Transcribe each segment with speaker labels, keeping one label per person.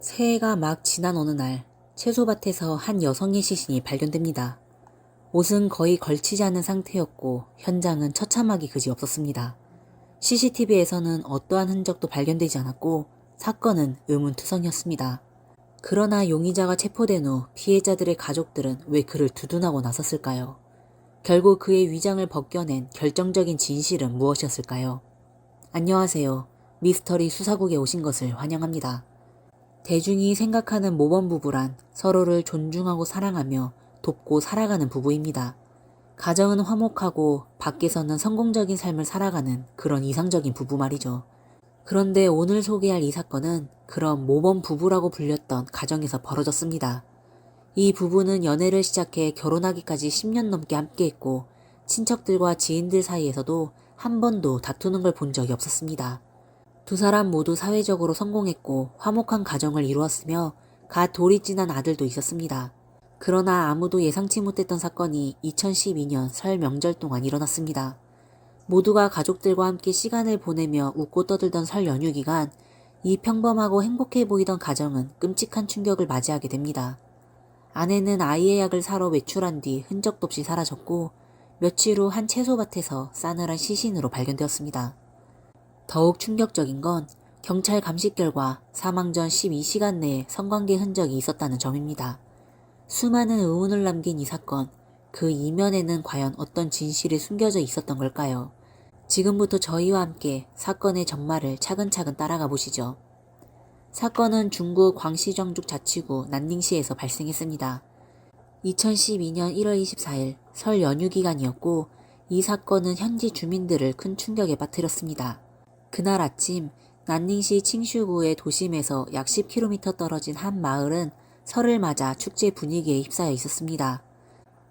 Speaker 1: 새해가 막 지난 어느 날 채소밭에서 한 여성의 시신이 발견됩니다. 옷은 거의 걸치지 않은 상태였고 현장은 처참하기 그지없었습니다. CCTV에서는 어떠한 흔적도 발견되지 않았고 사건은 의문투성이었습니다. 그러나 용의자가 체포된 후 피해자들의 가족들은 왜 그를 두둔하고 나섰을까요? 결국 그의 위장을 벗겨낸 결정적인 진실은 무엇이었을까요? 안녕하세요. 미스터리 수사국에 오신 것을 환영합니다. 대중이 생각하는 모범 부부란 서로를 존중하고 사랑하며 돕고 살아가는 부부입니다. 가정은 화목하고 밖에서는 성공적인 삶을 살아가는 그런 이상적인 부부 말이죠. 그런데 오늘 소개할 이 사건은 그런 모범 부부라고 불렸던 가정에서 벌어졌습니다. 이 부부는 연애를 시작해 결혼하기까지 10년 넘게 함께했고 친척들과 지인들 사이에서도 한 번도 다투는 걸 본 적이 없었습니다. 두 사람 모두 사회적으로 성공했고 화목한 가정을 이루었으며 갓 돌이 지난 아들도 있었습니다. 그러나 아무도 예상치 못했던 사건이 2012년 설 명절 동안 일어났습니다. 모두가 가족들과 함께 시간을 보내며 웃고 떠들던 설 연휴 기간, 이 평범하고 행복해 보이던 가정은 끔찍한 충격을 맞이하게 됩니다. 아내는 아이의 약을 사러 외출한 뒤 흔적도 없이 사라졌고 며칠 후 한 채소밭에서 싸늘한 시신으로 발견되었습니다. 더욱 충격적인 건 경찰 감식 결과 사망 전 12시간 내에 성관계 흔적이 있었다는 점입니다. 수많은 의문을 남긴 이 사건, 그 이면에는 과연 어떤 진실이 숨겨져 있었던 걸까요? 지금부터 저희와 함께 사건의 전말을 차근차근 따라가 보시죠. 사건은 중국 광시정죽 자치구 난닝시에서 발생했습니다. 2012년 1월 24일 설 연휴 기간이었고 이 사건은 현지 주민들을 큰 충격에 빠뜨렸습니다. 그날 아침 난닝시 칭슈구의 도심에서 약 10km 떨어진 한 마을은 설을 맞아 축제 분위기에 휩싸여 있었습니다.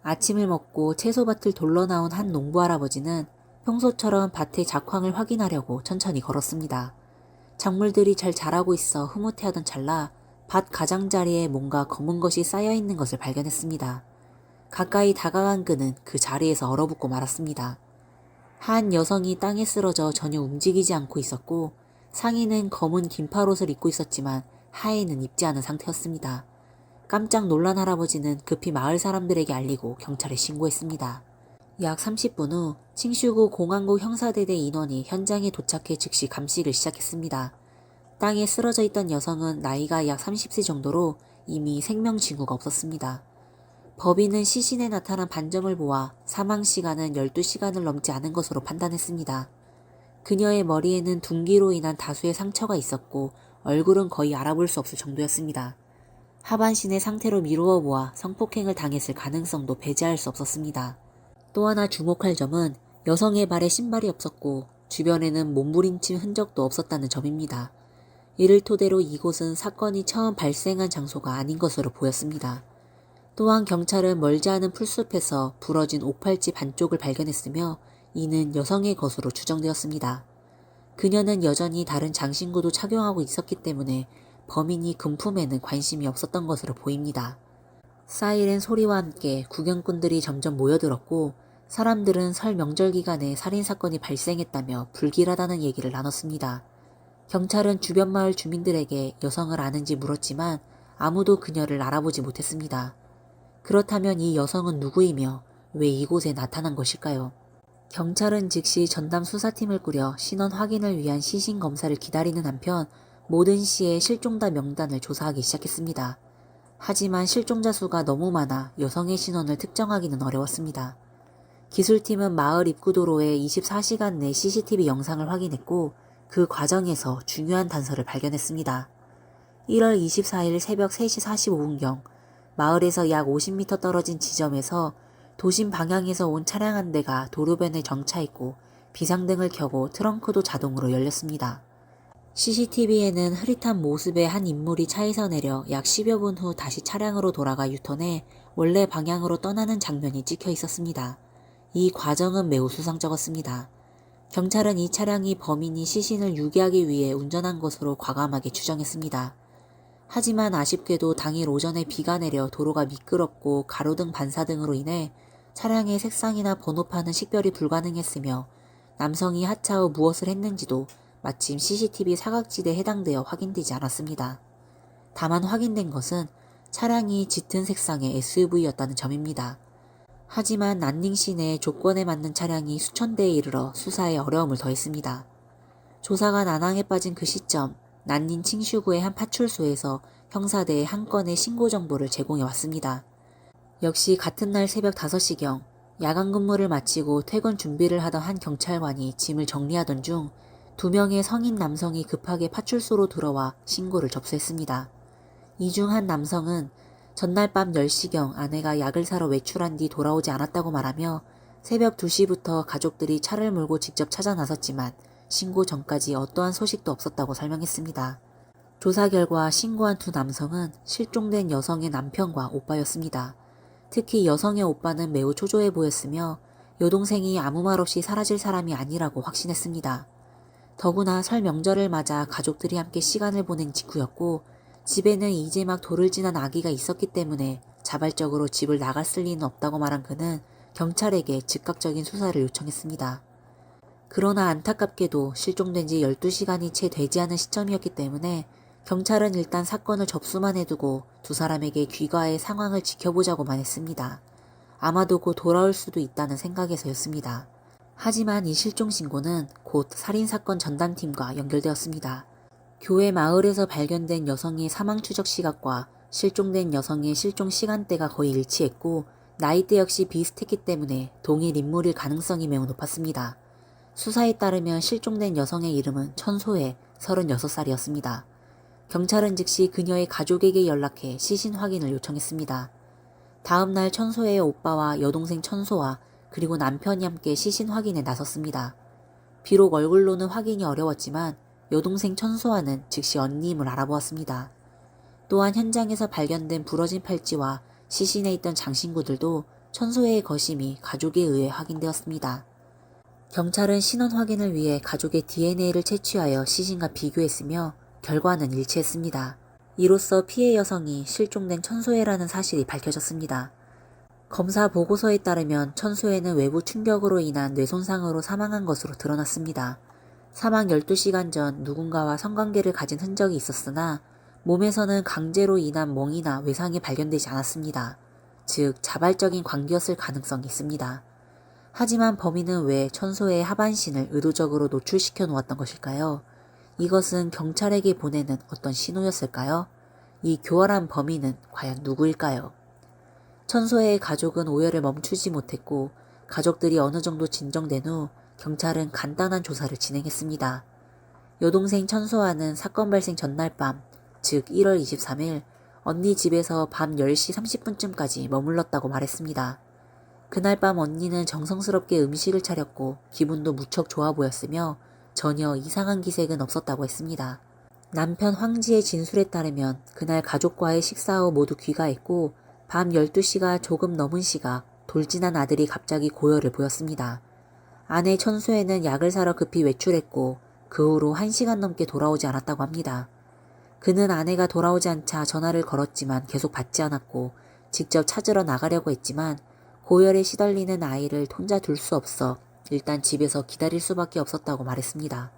Speaker 1: 아침을 먹고 채소밭을 돌러 나온 한 농부 할아버지는 평소처럼 밭의 작황을 확인하려고 천천히 걸었습니다. 작물들이 잘 자라고 있어 흐뭇해하던 찰나 밭 가장자리에 뭔가 검은 것이 쌓여있는 것을 발견했습니다. 가까이 다가간 그는 그 자리에서 얼어붙고 말았습니다. 한 여성이 땅에 쓰러져 전혀 움직이지 않고 있었고 상의는 검은 긴팔옷을 입고 있었지만 하의는 입지 않은 상태였습니다. 깜짝 놀란 할아버지는 급히 마을 사람들에게 알리고 경찰에 신고했습니다. 약 30분 후 칭슈구 공안국 형사대대 인원이 현장에 도착해 즉시 감식을 시작했습니다. 땅에 쓰러져 있던 여성은 나이가 약 30세 정도로 이미 생명 징후가 없었습니다. 법인은 시신에 나타난 반점을 보아 사망 시간은 12시간을 넘지 않은 것으로 판단했습니다. 그녀의 머리에는 둔기로 인한 다수의 상처가 있었고 얼굴은 거의 알아볼 수 없을 정도였습니다. 하반신의 상태로 미루어 보아 성폭행을 당했을 가능성도 배제할 수 없었습니다. 또 하나 주목할 점은 여성의 발에 신발이 없었고 주변에는 몸부림친 흔적도 없었다는 점입니다. 이를 토대로 이곳은 사건이 처음 발생한 장소가 아닌 것으로 보였습니다. 또한 경찰은 멀지 않은 풀숲에서 부러진 옥팔찌 반쪽을 발견했으며 이는 여성의 것으로 추정되었습니다. 그녀는 여전히 다른 장신구도 착용하고 있었기 때문에 범인이 금품에는 관심이 없었던 것으로 보입니다. 사이렌 소리와 함께 구경꾼들이 점점 모여들었고 사람들은 설 명절 기간에 살인사건이 발생했다며 불길하다는 얘기를 나눴습니다. 경찰은 주변 마을 주민들에게 여성을 아는지 물었지만 아무도 그녀를 알아보지 못했습니다. 그렇다면 이 여성은 누구이며 왜 이곳에 나타난 것일까요? 경찰은 즉시 전담 수사팀을 꾸려 신원 확인을 위한 시신 검사를 기다리는 한편 모든 시의 실종자 명단을 조사하기 시작했습니다. 하지만 실종자 수가 너무 많아 여성의 신원을 특정하기는 어려웠습니다. 기술팀은 마을 입구 도로에 24시간 내 CCTV 영상을 확인했고 그 과정에서 중요한 단서를 발견했습니다. 1월 24일 새벽 3시 45분경 마을에서 약 50m 떨어진 지점에서 도심 방향에서 온 차량 한 대가 도로변에 정차했고 비상등을 켜고 트렁크도 자동으로 열렸습니다. CCTV에는 흐릿한 모습의 한 인물이 차에서 내려 약 10여 분 후 다시 차량으로 돌아가 유턴해 원래 방향으로 떠나는 장면이 찍혀 있었습니다. 이 과정은 매우 수상쩍었습니다. 경찰은 이 차량이 범인이 시신을 유기하기 위해 운전한 것으로 과감하게 추정했습니다. 하지만 아쉽게도 당일 오전에 비가 내려 도로가 미끄럽고 가로등 반사등으로 인해 차량의 색상이나 번호판은 식별이 불가능했으며 남성이 하차 후 무엇을 했는지도 마침 CCTV 사각지대에 해당되어 확인되지 않았습니다. 다만 확인된 것은 차량이 짙은 색상의 SUV였다는 점입니다. 하지만 난닝 시내 조건에 맞는 차량이 수천 대에 이르러 수사에 어려움을 더했습니다. 조사가 난항에 빠진 그 시점, 난닝 칭슈구의 한 파출소에서 형사대에 한 건의 신고 정보를 제공해 왔습니다. 역시 같은 날 새벽 5시경 야간 근무를 마치고 퇴근 준비를 하던 한 경찰관이 짐을 정리하던 중 2명의 성인 남성이 급하게 파출소로 들어와 신고를 접수했습니다. 이 중 한 남성은 전날 밤 10시경 아내가 약을 사러 외출한 뒤 돌아오지 않았다고 말하며 새벽 2시부터 가족들이 차를 몰고 직접 찾아 나섰지만 신고 전까지 어떠한 소식도 없었다고 설명했습니다. 조사 결과 신고한 두 남성은 실종된 여성의 남편과 오빠였습니다. 특히 여성의 오빠는 매우 초조해 보였으며 여동생이 아무 말 없이 사라질 사람이 아니라고 확신했습니다. 더구나 설 명절을 맞아 가족들이 함께 시간을 보낸 직후였고 집에는 이제 막 돌을 지난 아기가 있었기 때문에 자발적으로 집을 나갔을 리는 없다고 말한 그는 경찰에게 즉각적인 수사를 요청했습니다. 그러나 안타깝게도 실종된 지 12시간이 채 되지 않은 시점이었기 때문에 경찰은 일단 사건을 접수만 해두고 두 사람에게 귀가해 상황을 지켜보자고만 했습니다. 아마도 곧 돌아올 수도 있다는 생각에서였습니다. 하지만 이 실종 신고는 곧 살인사건 전담팀과 연결되었습니다. 교회 마을에서 발견된 여성의 사망 추적 시각과 실종된 여성의 실종 시간대가 거의 일치했고 나이대 역시 비슷했기 때문에 동일 인물일 가능성이 매우 높았습니다. 수사에 따르면 실종된 여성의 이름은 천소혜 36살이었습니다. 경찰은 즉시 그녀의 가족에게 연락해 시신 확인을 요청했습니다. 다음 날 천소혜의 오빠와 여동생 천소와 그리고 남편이 함께 시신 확인에 나섰습니다. 비록 얼굴로는 확인이 어려웠지만 여동생 천소와는 즉시 언니임을 알아보았습니다. 또한 현장에서 발견된 부러진 팔찌와 시신에 있던 장신구들도 천소혜의 것임이 가족에 의해 확인되었습니다. 경찰은 신원 확인을 위해 가족의 DNA를 채취하여 시신과 비교했으며 결과는 일치했습니다. 이로써 피해 여성이 실종된 천소혜라는 사실이 밝혀졌습니다. 검사 보고서에 따르면 천소혜는 외부 충격으로 인한 뇌손상으로 사망한 것으로 드러났습니다. 사망 12시간 전 누군가와 성관계를 가진 흔적이 있었으나 몸에서는 강제로 인한 멍이나 외상이 발견되지 않았습니다. 즉 자발적인 관계였을 가능성이 있습니다. 하지만 범인은 왜 천소혜의 하반신을 의도적으로 노출시켜 놓았던 것일까요? 이것은 경찰에게 보내는 어떤 신호였을까요? 이 교활한 범인은 과연 누구일까요? 천소혜의 가족은 오해를 멈추지 못했고 가족들이 어느 정도 진정된 후 경찰은 간단한 조사를 진행했습니다. 여동생 천소아는 사건 발생 전날 밤, 즉 1월 23일 언니 집에서 밤 10시 30분쯤까지 머물렀다고 말했습니다. 그날 밤 언니는 정성스럽게 음식을 차렸고 기분도 무척 좋아 보였으며 전혀 이상한 기색은 없었다고 했습니다. 남편 황지의 진술에 따르면 그날 가족과의 식사 후 모두 귀가했고 밤 12시가 조금 넘은 시각 돌진한 아들이 갑자기 고열을 보였습니다. 아내 천수혜는 약을 사러 급히 외출했고 그 후로 1시간 넘게 돌아오지 않았다고 합니다. 그는 아내가 돌아오지 않자 전화를 걸었지만 계속 받지 않았고 직접 찾으러 나가려고 했지만 고열에 시달리는 아이를 혼자 둘 수 없어 일단 집에서 기다릴 수밖에 없었다고 말했습니다.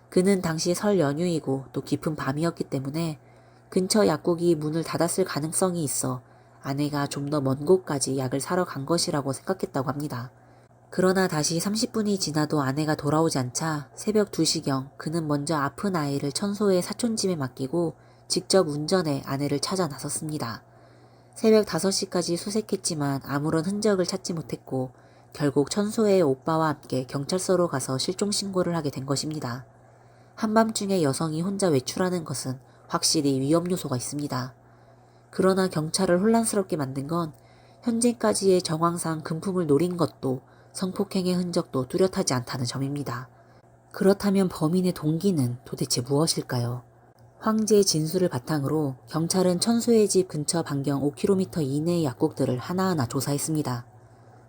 Speaker 1: 그는 당시 설 연휴이고 또 깊은 밤이었기 때문에 근처 약국이 문을 닫았을 가능성이 있어 아내가 좀 더 먼 곳까지 약을 사러 간 것이라고 생각했다고 합니다. 그러나 다시 30분이 지나도 아내가 돌아오지 않자 새벽 2시경 그는 먼저 아픈 아이를 천소의 사촌집에 맡기고 직접 운전해 아내를 찾아 나섰습니다. 새벽 5시까지 수색했지만 아무런 흔적을 찾지 못했고 결국 천소의 오빠와 함께 경찰서로 가서 실종신고를 하게 된 것입니다. 한밤중에 여성이 혼자 외출하는 것은 확실히 위험 요소가 있습니다. 그러나 경찰을 혼란스럽게 만든 건 현재까지의 정황상 금품을 노린 것도 성폭행의 흔적도 뚜렷하지 않다는 점입니다. 그렇다면 범인의 동기는 도대체 무엇일까요? 황제의 진술을 바탕으로 경찰은 천수의 집 근처 반경 5km 이내의 약국들을 하나하나 조사했습니다.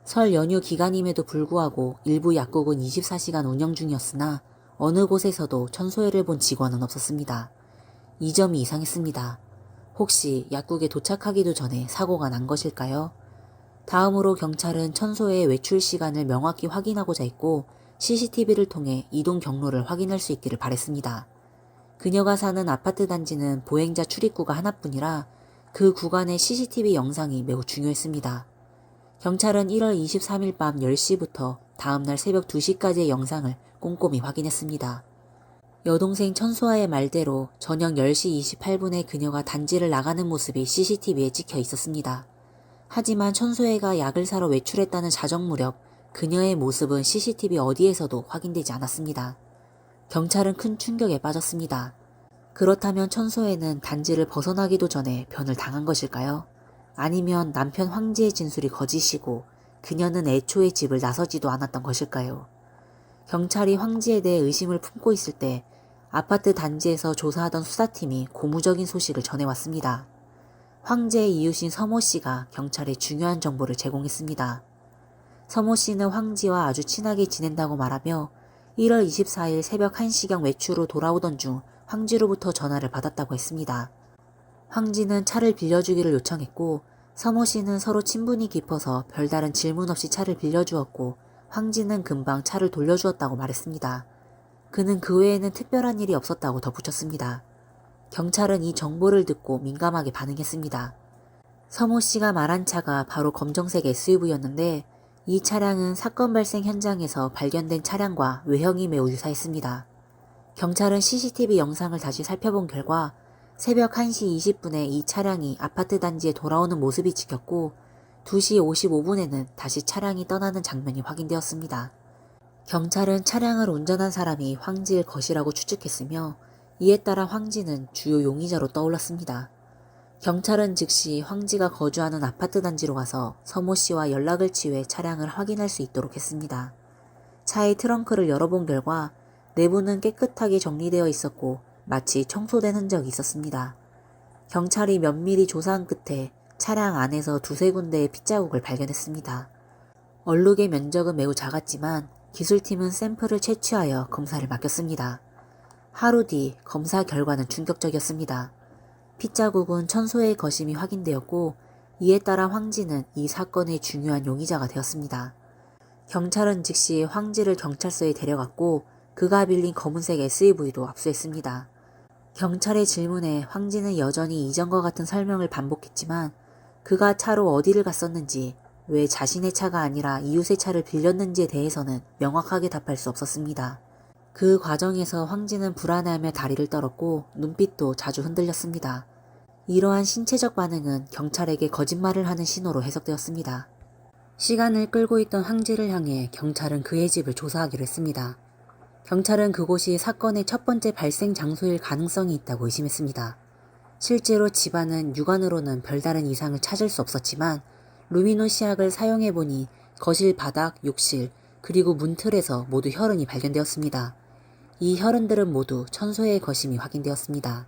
Speaker 1: 설 연휴 기간임에도 불구하고 일부 약국은 24시간 운영 중이었으나 어느 곳에서도 천소혜를 본 직원은 없었습니다. 이 점이 이상했습니다. 혹시 약국에 도착하기도 전에 사고가 난 것일까요? 다음으로 경찰은 천소혜의 외출 시간을 명확히 확인하고자 했고 CCTV를 통해 이동 경로를 확인할 수 있기를 바랬습니다. 그녀가 사는 아파트 단지는 보행자 출입구가 하나뿐이라 그 구간의 CCTV 영상이 매우 중요했습니다. 경찰은 1월 23일 밤 10시부터 다음날 새벽 2시까지의 영상을 꼼꼼히 확인했습니다. 여동생 천수아의 말대로 저녁 10시 28분에 그녀가 단지를 나가는 모습이 CCTV에 찍혀 있었습니다. 하지만 천수애가 약을 사러 외출했다는 자정 무렵 그녀의 모습은 CCTV 어디에서도 확인되지 않았습니다. 경찰은 큰 충격에 빠졌습니다. 그렇다면 천수애는 단지를 벗어나기도 전에 변을 당한 것일까요? 아니면 남편 황지의 진술이 거짓이고 그녀는 애초에 집을 나서지도 않았던 것일까요? 경찰이 황지에 대해 의심을 품고 있을 때 아파트 단지에서 조사하던 수사팀이 고무적인 소식을 전해왔습니다. 황제의 이웃인 서모 씨가 경찰에 중요한 정보를 제공했습니다. 서모 씨는 황지와 아주 친하게 지낸다고 말하며 1월 24일 새벽 1시경 외출 후 돌아오던 중 황지로부터 전화를 받았다고 했습니다. 황지는 차를 빌려주기를 요청했고 서모 씨는 서로 친분이 깊어서 별다른 질문 없이 차를 빌려주었고 황지는 금방 차를 돌려주었다고 말했습니다. 그는 그 외에는 특별한 일이 없었다고 덧붙였습니다. 경찰은 이 정보를 듣고 민감하게 반응했습니다. 서모 씨가 말한 차가 바로 검정색 SUV였는데 이 차량은 사건 발생 현장에서 발견된 차량과 외형이 매우 유사했습니다. 경찰은 CCTV 영상을 다시 살펴본 결과 새벽 1시 20분에 이 차량이 아파트 단지에 돌아오는 모습이 찍혔고 2시 55분에는 다시 차량이 떠나는 장면이 확인되었습니다. 경찰은 차량을 운전한 사람이 황지일 것이라고 추측했으며 이에 따라 황지는 주요 용의자로 떠올랐습니다. 경찰은 즉시 황지가 거주하는 아파트 단지로 가서 서모 씨와 연락을 취해 차량을 확인할 수 있도록 했습니다. 차의 트렁크를 열어본 결과 내부는 깨끗하게 정리되어 있었고 마치 청소된 흔적이 있었습니다. 경찰이 면밀히 조사한 끝에 차량 안에서 두세 군데의 핏자국을 발견했습니다. 얼룩의 면적은 매우 작았지만 기술팀은 샘플을 채취하여 검사를 맡겼습니다. 하루 뒤 검사 결과는 충격적이었습니다. 핏자국은 천소의 거심이 확인되었고 이에 따라 황지는 이 사건의 중요한 용의자가 되었습니다. 경찰은 즉시 황지를 경찰서에 데려갔고 그가 빌린 검은색 SUV도 압수했습니다. 경찰의 질문에 황지는 여전히 이전과 같은 설명을 반복했지만 그가 차로 어디를 갔었는지 왜 자신의 차가 아니라 이웃의 차를 빌렸는지에 대해서는 명확하게 답할 수 없었습니다. 그 과정에서 황지는 불안해하며 다리를 떨었고 눈빛도 자주 흔들렸습니다. 이러한 신체적 반응은 경찰에게 거짓말을 하는 신호로 해석되었습니다. 시간을 끌고 있던 황지를 향해 경찰은 그의 집을 조사하기로 했습니다. 경찰은 그곳이 사건의 첫 번째 발생 장소일 가능성이 있다고 의심했습니다. 실제로 집안은 육안으로는 별다른 이상을 찾을 수 없었지만 루미노 시약을 사용해보니 거실 바닥, 욕실, 그리고 문틀에서 모두 혈흔이 발견되었습니다. 이 혈흔들은 모두 천소의 거심이 확인되었습니다.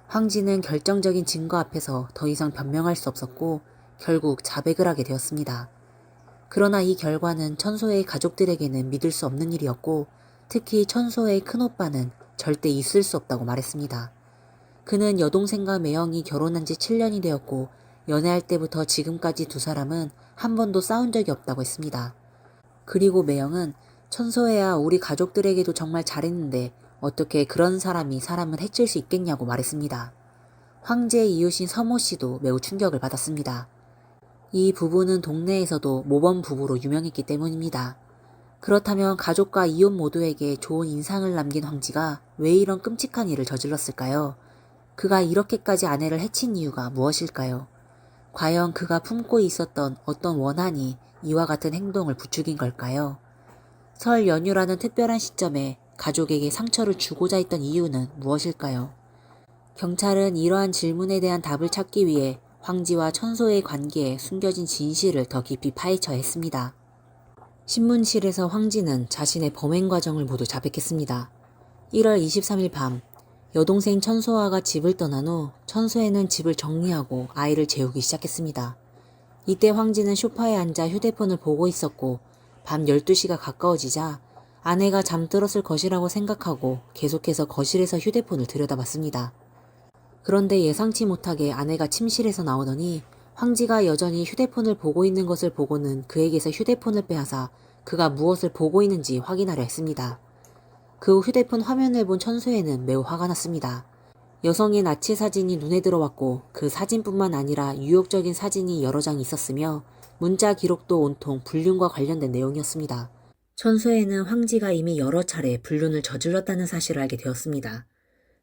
Speaker 1: 황지는 결정적인 증거 앞에서 더 이상 변명할 수 없었고 결국 자백을 하게 되었습니다. 그러나 이 결과는 천소의 가족들에게는 믿을 수 없는 일이었고 특히 천소의 큰오빠는 절대 있을 수 없다고 말했습니다. 그는 여동생과 매형이 결혼한 지 7년이 되었고 연애할 때부터 지금까지 두 사람은 한 번도 싸운 적이 없다고 했습니다. 그리고 매형은 천소애야 우리 가족들에게도 정말 잘했는데 어떻게 그런 사람이 사람을 해칠 수 있겠냐고 말했습니다. 황제의 이웃인 서모 씨도 매우 충격을 받았습니다. 이 부부는 동네에서도 모범 부부로 유명했기 때문입니다. 그렇다면 가족과 이웃 모두에게 좋은 인상을 남긴 황지가 왜 이런 끔찍한 일을 저질렀을까요? 그가 이렇게까지 아내를 해친 이유가 무엇일까요? 과연 그가 품고 있었던 어떤 원한이 이와 같은 행동을 부추긴 걸까요? 설 연휴라는 특별한 시점에 가족에게 상처를 주고자 했던 이유는 무엇일까요? 경찰은 이러한 질문에 대한 답을 찾기 위해 황지와 천소의 관계에 숨겨진 진실을 더 깊이 파헤쳐야 했습니다. 신문실에서 황지는 자신의 범행 과정을 모두 자백했습니다. 1월 23일 밤 여동생 천소아가 집을 떠난 후 천소애는 집을 정리하고 아이를 재우기 시작했습니다. 이때 황지는 소파에 앉아 휴대폰을 보고 있었고 밤 12시가 가까워지자 아내가 잠들었을 것이라고 생각하고 계속해서 거실에서 휴대폰을 들여다봤습니다. 그런데 예상치 못하게 아내가 침실에서 나오더니 황지가 여전히 휴대폰을 보고 있는 것을 보고는 그에게서 휴대폰을 빼앗아 그가 무엇을 보고 있는지 확인하려 했습니다. 그 후 휴대폰 화면을 본 천수회는 매우 화가 났습니다. 여성의 나치 사진이 눈에 들어왔고 그 사진뿐만 아니라 유혹적인 사진이 여러 장 있었으며 문자 기록도 온통 불륜과 관련된 내용이었습니다. 천수회는 황지가 이미 여러 차례 불륜을 저질렀다는 사실을 알게 되었습니다.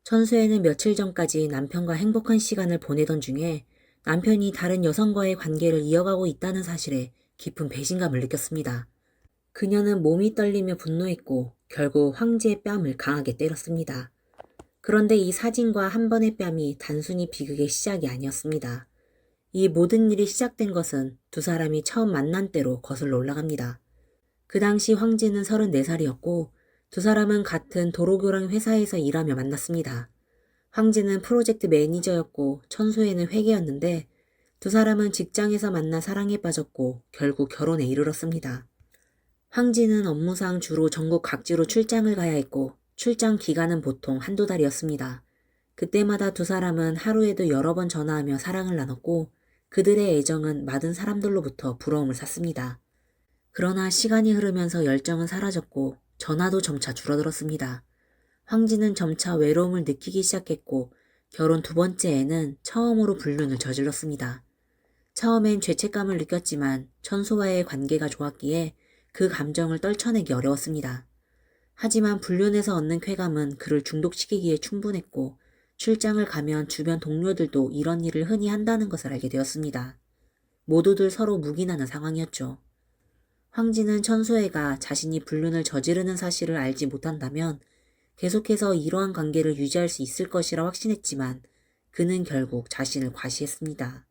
Speaker 1: 천수회는 며칠 전까지 남편과 행복한 시간을 보내던 중에 남편이 다른 여성과의 관계를 이어가고 있다는 사실에 깊은 배신감을 느꼈습니다. 그녀는 몸이 떨리며 분노했고 결국 황지의 뺨을 강하게 때렸습니다. 그런데 이 사진과 한 번의 뺨이 단순히 비극의 시작이 아니었습니다. 이 모든 일이 시작된 것은 두 사람이 처음 만난 때로 거슬러 올라갑니다. 그 당시 황지는 34살이었고 두 사람은 같은 도로교랑 회사에서 일하며 만났습니다. 황지는 프로젝트 매니저였고 천수회는 회계였는데 두 사람은 직장에서 만나 사랑에 빠졌고 결국 결혼에 이르렀습니다. 황지는 업무상 주로 전국 각지로 출장을 가야 했고 출장 기간은 보통 한두 달이었습니다. 그때마다 두 사람은 하루에도 여러 번 전화하며 사랑을 나눴고 그들의 애정은 많은 사람들로부터 부러움을 샀습니다. 그러나 시간이 흐르면서 열정은 사라졌고 전화도 점차 줄어들었습니다. 황지는 점차 외로움을 느끼기 시작했고 결혼 두 번째 해는 처음으로 불륜을 저질렀습니다. 처음엔 죄책감을 느꼈지만 천수와의 관계가 좋았기에 그 감정을 떨쳐내기 어려웠습니다. 하지만 불륜에서 얻는 쾌감은 그를 중독시키기에 충분했고 출장을 가면 주변 동료들도 이런 일을 흔히 한다는 것을 알게 되었습니다. 모두들 서로 묵인하는 상황이었죠. 황지는 천수회가 자신이 불륜을 저지르는 사실을 알지 못한다면 계속해서 이러한 관계를 유지할 수 있을 것이라 확신했지만 그는 결국 자신을 과시했습니다.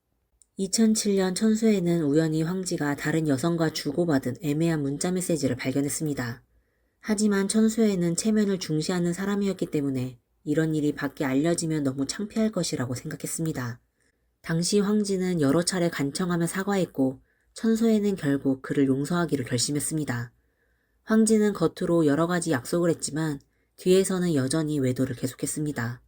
Speaker 1: 2007년 천수회는 우연히 황지가 다른 여성과 주고받은 애매한 문자 메시지를 발견했습니다. 하지만 천수회는 체면을 중시하는 사람이었기 때문에 이런 일이 밖에 알려지면 너무 창피할 것이라고 생각했습니다. 당시 황지는 여러 차례 간청하며 사과했고 천수회는 결국 그를 용서하기로 결심했습니다. 황지는 겉으로 여러 가지 약속을 했지만 뒤에서는 여전히 외도를 계속했습니다.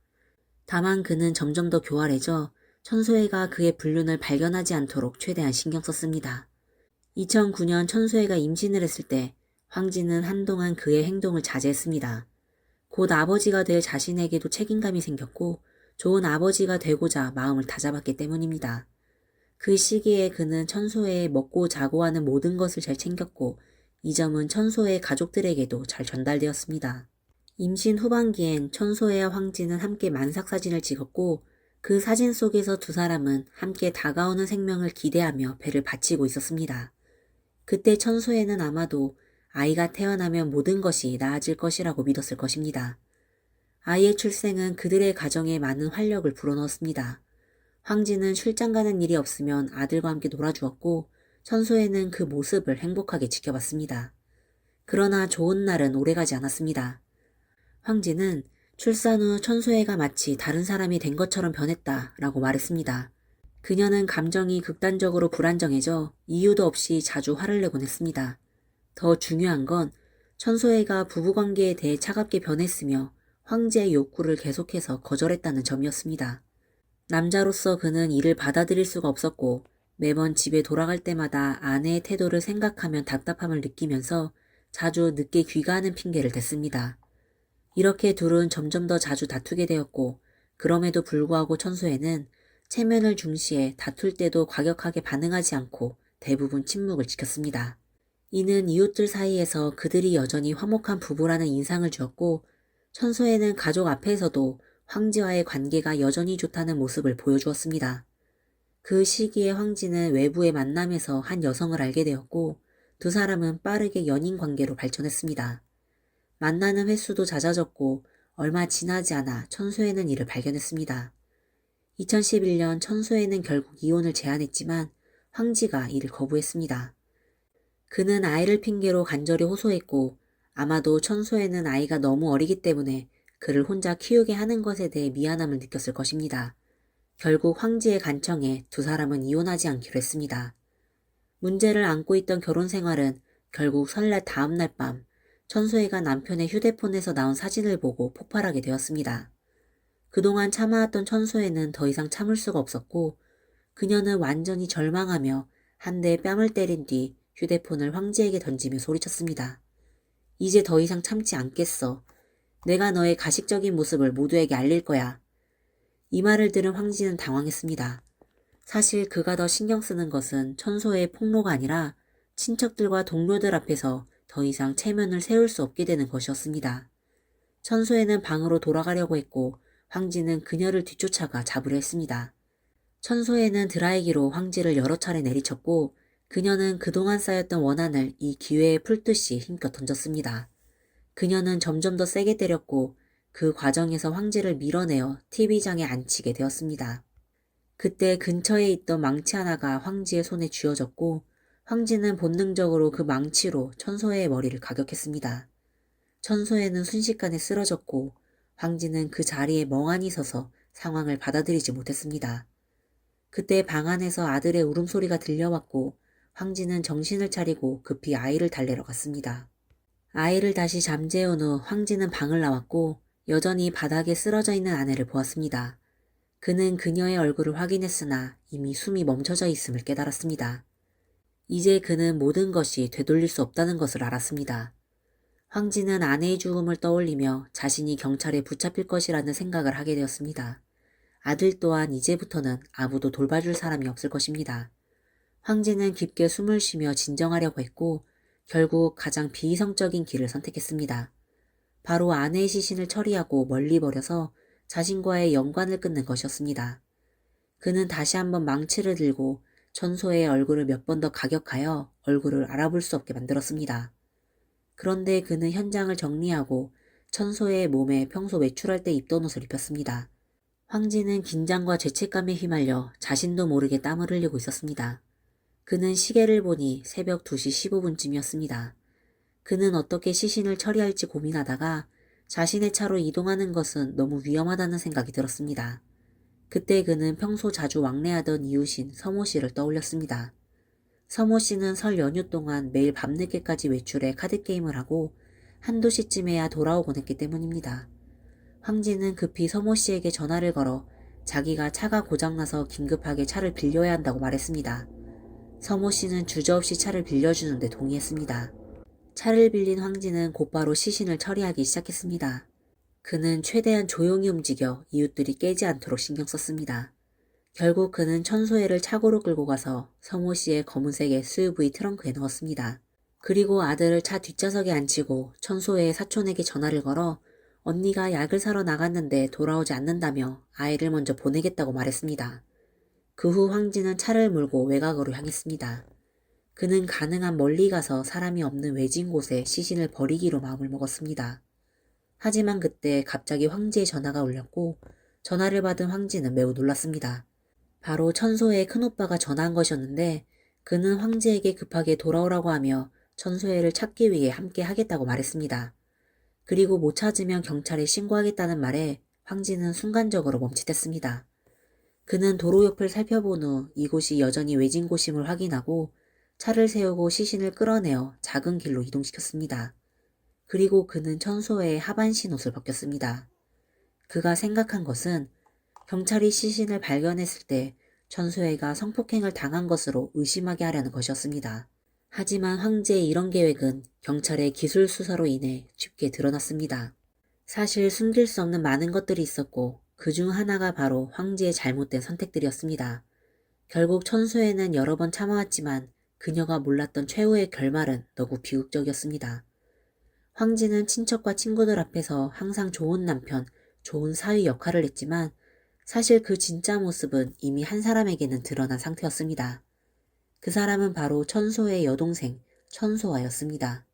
Speaker 1: 다만 그는 점점 더 교활해져 천수회가 그의 불륜을 발견하지 않도록 최대한 신경 썼습니다. 2009년 천수회가 임신을 했을 때 황지는 한동안 그의 행동을 자제했습니다. 곧 아버지가 될 자신에게도 책임감이 생겼고 좋은 아버지가 되고자 마음을 다잡았기 때문입니다. 그 시기에 그는 천수회에 먹고 자고 하는 모든 것을 잘 챙겼고 이 점은 천수회의 가족들에게도 잘 전달되었습니다. 임신 후반기엔 천수회와 황지는 함께 만삭사진을 찍었고 그 사진 속에서 두 사람은 함께 다가오는 생명을 기대하며 배를 받치고 있었습니다. 그때 천수회는 아마도 아이가 태어나면 모든 것이 나아질 것이라고 믿었을 것입니다. 아이의 출생은 그들의 가정에 많은 활력을 불어넣었습니다. 황지는 출장 가는 일이 없으면 아들과 함께 놀아주었고 천수회는 그 모습을 행복하게 지켜봤습니다. 그러나 좋은 날은 오래가지 않았습니다. 황지는 출산 후 천수회가 마치 다른 사람이 된 것처럼 변했다라고 말했습니다. 그녀는 감정이 극단적으로 불안정해져 이유도 없이 자주 화를 내곤 했습니다. 더 중요한 건 천수회가 부부관계에 대해 차갑게 변했으며 황제의 욕구를 계속해서 거절했다는 점이었습니다. 남자로서 그는 이를 받아들일 수가 없었고 매번 집에 돌아갈 때마다 아내의 태도를 생각하면 답답함을 느끼면서 자주 늦게 귀가하는 핑계를 댔습니다. 이렇게 둘은 점점 더 자주 다투게 되었고 그럼에도 불구하고 천수회는 체면을 중시해 다툴 때도 과격하게 반응하지 않고 대부분 침묵을 지켰습니다. 이는 이웃들 사이에서 그들이 여전히 화목한 부부라는 인상을 주었고 천수회는 가족 앞에서도 황지와의 관계가 여전히 좋다는 모습을 보여주었습니다. 그 시기에 황지는 외부의 만남에서 한 여성을 알게 되었고 두 사람은 빠르게 연인 관계로 발전했습니다. 만나는 횟수도 잦아졌고 얼마 지나지 않아 천수회는 이를 발견했습니다. 2011년 천수회는 결국 이혼을 제안했지만 황지가 이를 거부했습니다. 그는 아이를 핑계로 간절히 호소했고 아마도 천수회는 아이가 너무 어리기 때문에 그를 혼자 키우게 하는 것에 대해 미안함을 느꼈을 것입니다. 결국 황지의 간청에 두 사람은 이혼하지 않기로 했습니다. 문제를 안고 있던 결혼 생활은 결국 설날 다음 날 밤 천수회가 남편의 휴대폰에서 나온 사진을 보고 폭발하게 되었습니다. 그동안 참아왔던 천수회는 더 이상 참을 수가 없었고 그녀는 완전히 절망하며 한 대에 뺨을 때린 뒤 휴대폰을 황지에게 던지며 소리쳤습니다. 이제 더 이상 참지 않겠어. 내가 너의 가식적인 모습을 모두에게 알릴 거야. 이 말을 들은 황지는 당황했습니다. 사실 그가 더 신경 쓰는 것은 천소의 폭로가 아니라 친척들과 동료들 앞에서 더 이상 체면을 세울 수 없게 되는 것이었습니다. 천소에는 방으로 돌아가려고 했고 황지는 그녀를 뒤쫓아가 잡으려 했습니다. 천소에는 드라이기로 황지를 여러 차례 내리쳤고 그녀는 그동안 쌓였던 원한을 이 기회에 풀듯이 힘껏 던졌습니다. 그녀는 점점 더 세게 때렸고 그 과정에서 황지를 밀어내어 TV장에 앉히게 되었습니다. 그때 근처에 있던 망치 하나가 황지의 손에 쥐어졌고 황지는 본능적으로 그 망치로 천소의 머리를 가격했습니다. 천소에는 순식간에 쓰러졌고 황지는 그 자리에 멍하니 서서 상황을 받아들이지 못했습니다. 그때 방 안에서 아들의 울음소리가 들려왔고 황지는 정신을 차리고 급히 아이를 달래러 갔습니다. 아이를 다시 잠재운 후 황지는 방을 나왔고 여전히 바닥에 쓰러져 있는 아내를 보았습니다. 그는 그녀의 얼굴을 확인했으나 이미 숨이 멈춰져 있음을 깨달았습니다. 이제 그는 모든 것이 되돌릴 수 없다는 것을 알았습니다. 황지는 아내의 죽음을 떠올리며 자신이 경찰에 붙잡힐 것이라는 생각을 하게 되었습니다. 아들 또한 이제부터는 아무도 돌봐줄 사람이 없을 것입니다. 황지는 깊게 숨을 쉬며 진정하려고 했고 결국 가장 비이성적인 길을 선택했습니다. 바로 아내의 시신을 처리하고 멀리 버려서 자신과의 연관을 끊는 것이었습니다. 그는 다시 한번 망치를 들고 천소의 얼굴을 몇 번 더 가격하여 얼굴을 알아볼 수 없게 만들었습니다. 그런데 그는 현장을 정리하고 천소의 몸에 평소 외출할 때 입던 옷을 입혔습니다. 황지는 긴장과 죄책감에 휘말려 자신도 모르게 땀을 흘리고 있었습니다. 그는 시계를 보니 새벽 2시 15분쯤이었습니다. 그는 어떻게 시신을 처리할지 고민하다가 자신의 차로 이동하는 것은 너무 위험하다는 생각이 들었습니다. 그때 그는 평소 자주 왕래하던 이웃인 서모 씨를 떠올렸습니다. 서모 씨는 설 연휴 동안 매일 밤늦게까지 외출해 카드게임을 하고 한두 시쯤에야 돌아오곤 했기 때문입니다. 황지는 급히 서모 씨에게 전화를 걸어 자기가 차가 고장나서 긴급하게 차를 빌려야 한다고 말했습니다. 서모 씨는 주저없이 차를 빌려주는데 동의했습니다. 차를 빌린 황지는 곧바로 시신을 처리하기 시작했습니다. 그는 최대한 조용히 움직여 이웃들이 깨지 않도록 신경 썼습니다. 결국 그는 천소혜를 차고로 끌고 가서 서모 씨의 검은색 SUV 트렁크에 넣었습니다. 그리고 아들을 차 뒷좌석에 앉히고 천소혜의 사촌에게 전화를 걸어 언니가 약을 사러 나갔는데 돌아오지 않는다며 아이를 먼저 보내겠다고 말했습니다. 그 후 황지는 차를 몰고 외곽으로 향했습니다. 그는 가능한 멀리 가서 사람이 없는 외진 곳에 시신을 버리기로 마음을 먹었습니다. 하지만 그때 갑자기 황지의 전화가 울렸고 전화를 받은 황지는 매우 놀랐습니다. 바로 천소혜의 큰오빠가 전화한 것이었는데 그는 황지에게 급하게 돌아오라고 하며 천소혜를 찾기 위해 함께 하겠다고 말했습니다. 그리고 못 찾으면 경찰에 신고하겠다는 말에 황지는 순간적으로 멈칫했습니다. 그는 도로 옆을 살펴본 후 이곳이 여전히 외진 곳임을 확인하고 차를 세우고 시신을 끌어내어 작은 길로 이동시켰습니다. 그리고 그는 천소혜의 하반신 옷을 벗겼습니다. 그가 생각한 것은 경찰이 시신을 발견했을 때 천소혜가 성폭행을 당한 것으로 의심하게 하려는 것이었습니다. 하지만 황제의 이런 계획은 경찰의 기술 수사로 인해 쉽게 드러났습니다. 사실 숨길 수 없는 많은 것들이 있었고 그 중 하나가 바로 황제의 잘못된 선택들이었습니다. 결국 천소혜는 여러 번 참아왔지만 그녀가 몰랐던 최후의 결말은 너무 비극적이었습니다. 황지는 친척과 친구들 앞에서 항상 좋은 남편, 좋은 사위 역할을 했지만 사실 그 진짜 모습은 이미 한 사람에게는 드러난 상태였습니다. 그 사람은 바로 천소의 여동생 천소아였습니다.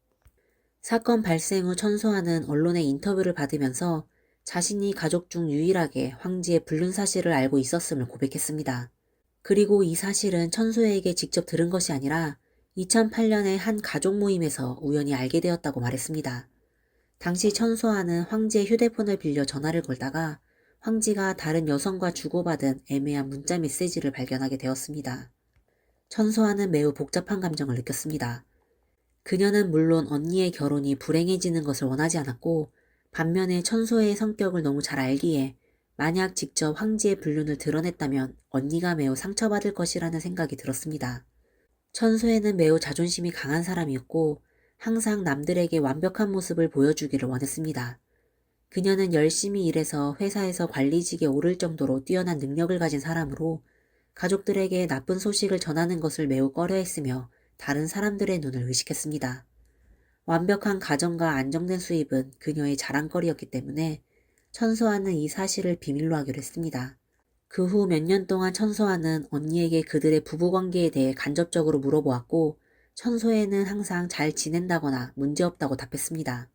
Speaker 1: 사건 발생 후 천소아는 언론의 인터뷰를 받으면서 자신이 가족 중 유일하게 황지의 불륜 사실을 알고 있었음을 고백했습니다. 그리고 이 사실은 천소에게 직접 들은 것이 아니라 2008년에 한 가족 모임에서 우연히 알게 되었다고 말했습니다. 당시 천소아는 황지의 휴대폰을 빌려 전화를 걸다가 황지가 다른 여성과 주고받은 애매한 문자 메시지를 발견하게 되었습니다. 천소아는 매우 복잡한 감정을 느꼈습니다. 그녀는 물론 언니의 결혼이 불행해지는 것을 원하지 않았고 반면에 천소의 성격을 너무 잘 알기에 만약 직접 황지의 불륜을 드러냈다면 언니가 매우 상처받을 것이라는 생각이 들었습니다. 천소혜는 매우 자존심이 강한 사람이었고 항상 남들에게 완벽한 모습을 보여주기를 원했습니다. 그녀는 열심히 일해서 회사에서 관리직에 오를 정도로 뛰어난 능력을 가진 사람으로 가족들에게 나쁜 소식을 전하는 것을 매우 꺼려했으며 다른 사람들의 눈을 의식했습니다. 완벽한 가정과 안정된 수입은 그녀의 자랑거리였기 때문에 천소아는 이 사실을 비밀로 하기로 했습니다. 그 후 몇 년 동안 천소아는 언니에게 그들의 부부관계에 대해 간접적으로 물어보았고 천소에는 항상 잘 지낸다거나 문제없다고 답했습니다.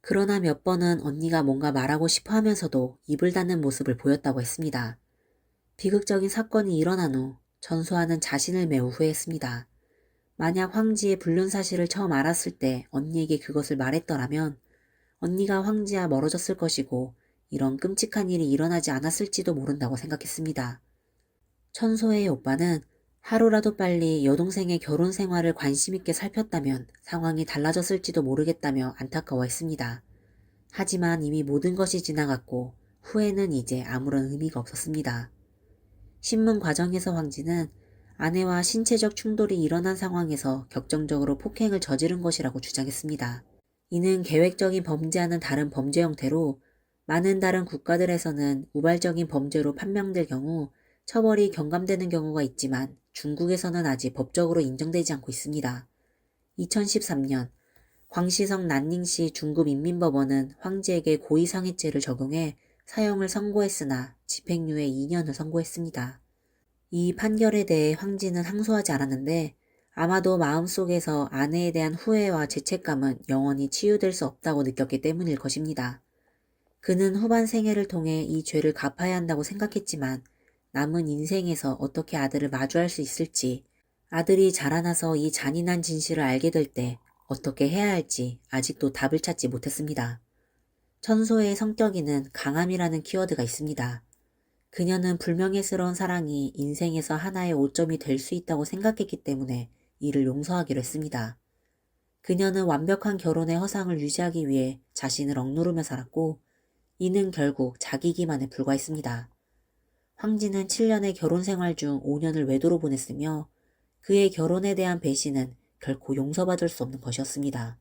Speaker 1: 그러나 몇 번은 언니가 뭔가 말하고 싶어 하면서도 입을 닫는 모습을 보였다고 했습니다. 비극적인 사건이 일어난 후 천소아는 자신을 매우 후회했습니다. 만약 황지의 불륜 사실을 처음 알았을 때 언니에게 그것을 말했더라면 언니가 황지와 멀어졌을 것이고 이런 끔찍한 일이 일어나지 않았을지도 모른다고 생각했습니다. 천소의 오빠는 하루라도 빨리 여동생의 결혼 생활을 관심 있게 살폈다면 상황이 달라졌을지도 모르겠다며 안타까워했습니다. 하지만 이미 모든 것이 지나갔고 후회는 이제 아무런 의미가 없었습니다. 신문 과정에서 황지는 아내와 신체적 충돌이 일어난 상황에서 격정적으로 폭행을 저지른 것이라고 주장했습니다. 이는 계획적인 범죄와는 다른 범죄 형태로 많은 다른 국가들에서는 우발적인 범죄로 판명될 경우 처벌이 경감되는 경우가 있지만 중국에서는 아직 법적으로 인정되지 않고 있습니다. 2013년 광시성 난닝시 중국인민법원은 황지에게 고의상해죄를 적용해 사형을 선고했으나 집행유예 2년을 선고했습니다. 이 판결에 대해 황지는 항소하지 않았는데 아마도 마음속에서 아내에 대한 후회와 죄책감은 영원히 치유될 수 없다고 느꼈기 때문일 것입니다. 그는 후반 생애를 통해 이 죄를 갚아야 한다고 생각했지만 남은 인생에서 어떻게 아들을 마주할 수 있을지, 아들이 자라나서 이 잔인한 진실을 알게 될 때 어떻게 해야 할지 아직도 답을 찾지 못했습니다. 천소의 성격에는 강함이라는 키워드가 있습니다. 그녀는 불명예스러운 사랑이 인생에서 하나의 오점이 될 수 있다고 생각했기 때문에 이를 용서하기로 했습니다. 그녀는 완벽한 결혼의 허상을 유지하기 위해 자신을 억누르며 살았고 이는 결국 자기 기만에 불과했습니다. 황지는 7년의 결혼 생활 중 5년을 외도로 보냈으며 그의 결혼에 대한 배신은 결코 용서받을 수 없는 것이었습니다.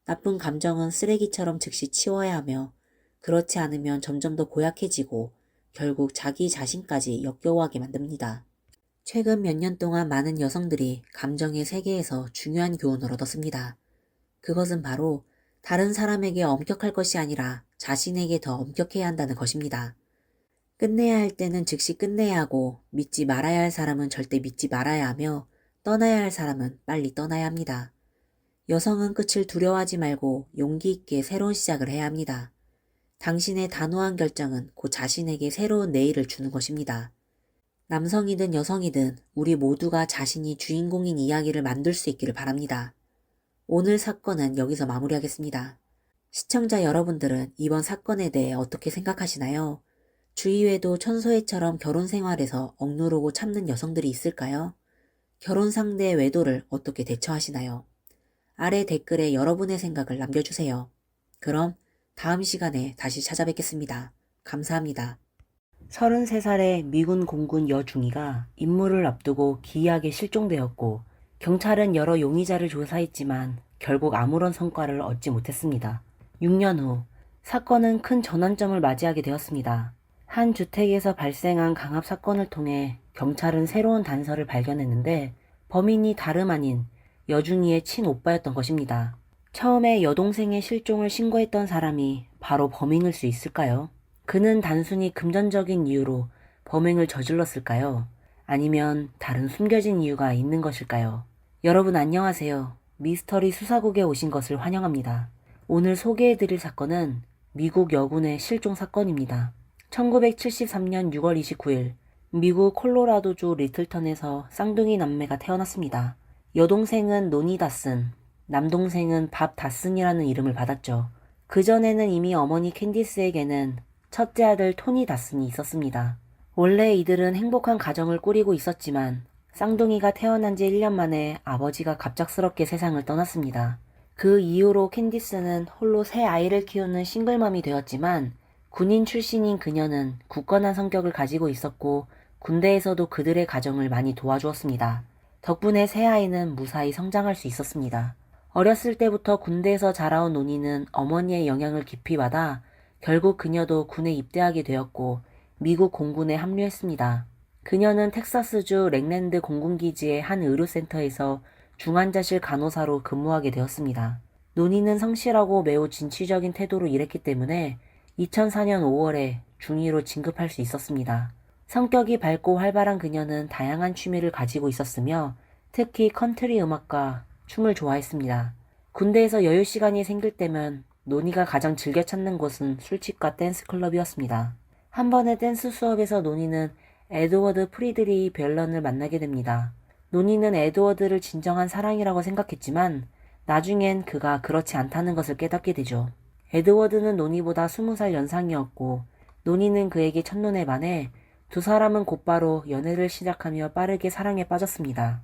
Speaker 1: 나쁜 감정은 쓰레기처럼 즉시 치워야 하며 그렇지 않으면 점점 더 고약해지고 결국 자기 자신까지 역겨워하게 만듭니다. 최근 몇 년 동안 많은 여성들이 감정의 세계에서 중요한 교훈을 얻었습니다. 그것은 바로 다른 사람에게 엄격할 것이 아니라 자신에게 더 엄격해야 한다는 것입니다. 끝내야 할 때는 즉시 끝내야 하고 믿지 말아야 할 사람은 절대 믿지 말아야 하며 떠나야 할 사람은 빨리 떠나야 합니다. 여성은 끝을 두려워하지 말고 용기 있게 새로운 시작을 해야 합니다. 당신의 단호한 결정은 곧 자신에게 새로운 내일을 주는 것입니다. 남성이든 여성이든 우리 모두가 자신이 주인공인 이야기를 만들 수 있기를 바랍니다. 오늘 사건은 여기서 마무리하겠습니다. 시청자 여러분들은 이번 사건에 대해 어떻게 생각하시나요? 주위에도 천소혜처럼 결혼 생활에서 억누르고 참는 여성들이 있을까요? 결혼 상대의 외도를 어떻게 대처하시나요? 아래 댓글에 여러분의 생각을 남겨주세요. 그럼 다음 시간에 다시 찾아뵙겠습니다. 감사합니다. 33살의 미군 공군 여중이가 임무를 앞두고 기이하게 실종되었고 경찰은 여러 용의자를 조사했지만 결국 아무런 성과를 얻지 못했습니다. 6년 후 사건은 큰 전환점을 맞이하게 되었습니다. 한 주택에서 발생한 강압 사건을 통해 경찰은 새로운 단서를 발견했는데 범인이 다름 아닌 여중이의 친오빠였던 것입니다. 처음에 여동생의 실종을 신고했던 사람이 바로 범인일 수 있을까요? 그는 단순히 금전적인 이유로 범행을 저질렀을까요? 아니면 다른 숨겨진 이유가 있는 것일까요? 여러분 안녕하세요. 미스터리 수사국에 오신 것을 환영합니다. 오늘 소개해드릴 사건은 미국 여군의 실종 사건입니다. 1973년 6월 29일 미국 콜로라도주 리틀턴에서 쌍둥이 남매가 태어났습니다. 여동생은 노니 다슨, 남동생은 밥 다슨이라는 이름을 받았죠. 그전에는 이미 어머니 캔디스에게는 첫째 아들 토니 다슨이 있었습니다. 원래 이들은 행복한 가정을 꾸리고 있었지만 쌍둥이가 태어난 지 1년 만에 아버지가 갑작스럽게 세상을 떠났습니다. 그 이후로 캔디스는 홀로 새 아이를 키우는 싱글맘이 되었지만 군인 출신인 그녀는 굳건한 성격을 가지고 있었고 군대에서도 그들의 가정을 많이 도와주었습니다. 덕분에 새 아이는 무사히 성장할 수 있었습니다. 어렸을 때부터 군대에서 자라온 노니는 어머니의 영향을 깊이 받아 결국 그녀도 군에 입대하게 되었고 미국 공군에 합류했습니다. 그녀는 텍사스주 렉랜드 공군기지의 한 의료센터에서 중환자실 간호사로 근무하게 되었습니다. 논의는 성실하고 매우 진취적인 태도로 일했기 때문에 2004년 5월에 중위로 진급할 수 있었습니다. 성격이 밝고 활발한 그녀는 다양한 취미를 가지고 있었으며 특히 컨트리 음악과 춤을 좋아했습니다. 군대에서 여유 시간이 생길 때면 노니가 가장 즐겨 찾는 곳은 술집과 댄스 클럽이었습니다. 한 번의 댄스 수업에서 노니는 에드워드 프리드리 벨런을 만나게 됩니다. 노니는 에드워드를 진정한 사랑이라고 생각했지만 나중엔 그가 그렇지 않다는 것을 깨닫게 되죠. 에드워드는 노니보다 20살 연상이었고 노니는 그에게 첫눈에 반해 두 사람은 곧바로 연애를 시작하며 빠르게 사랑에 빠졌습니다.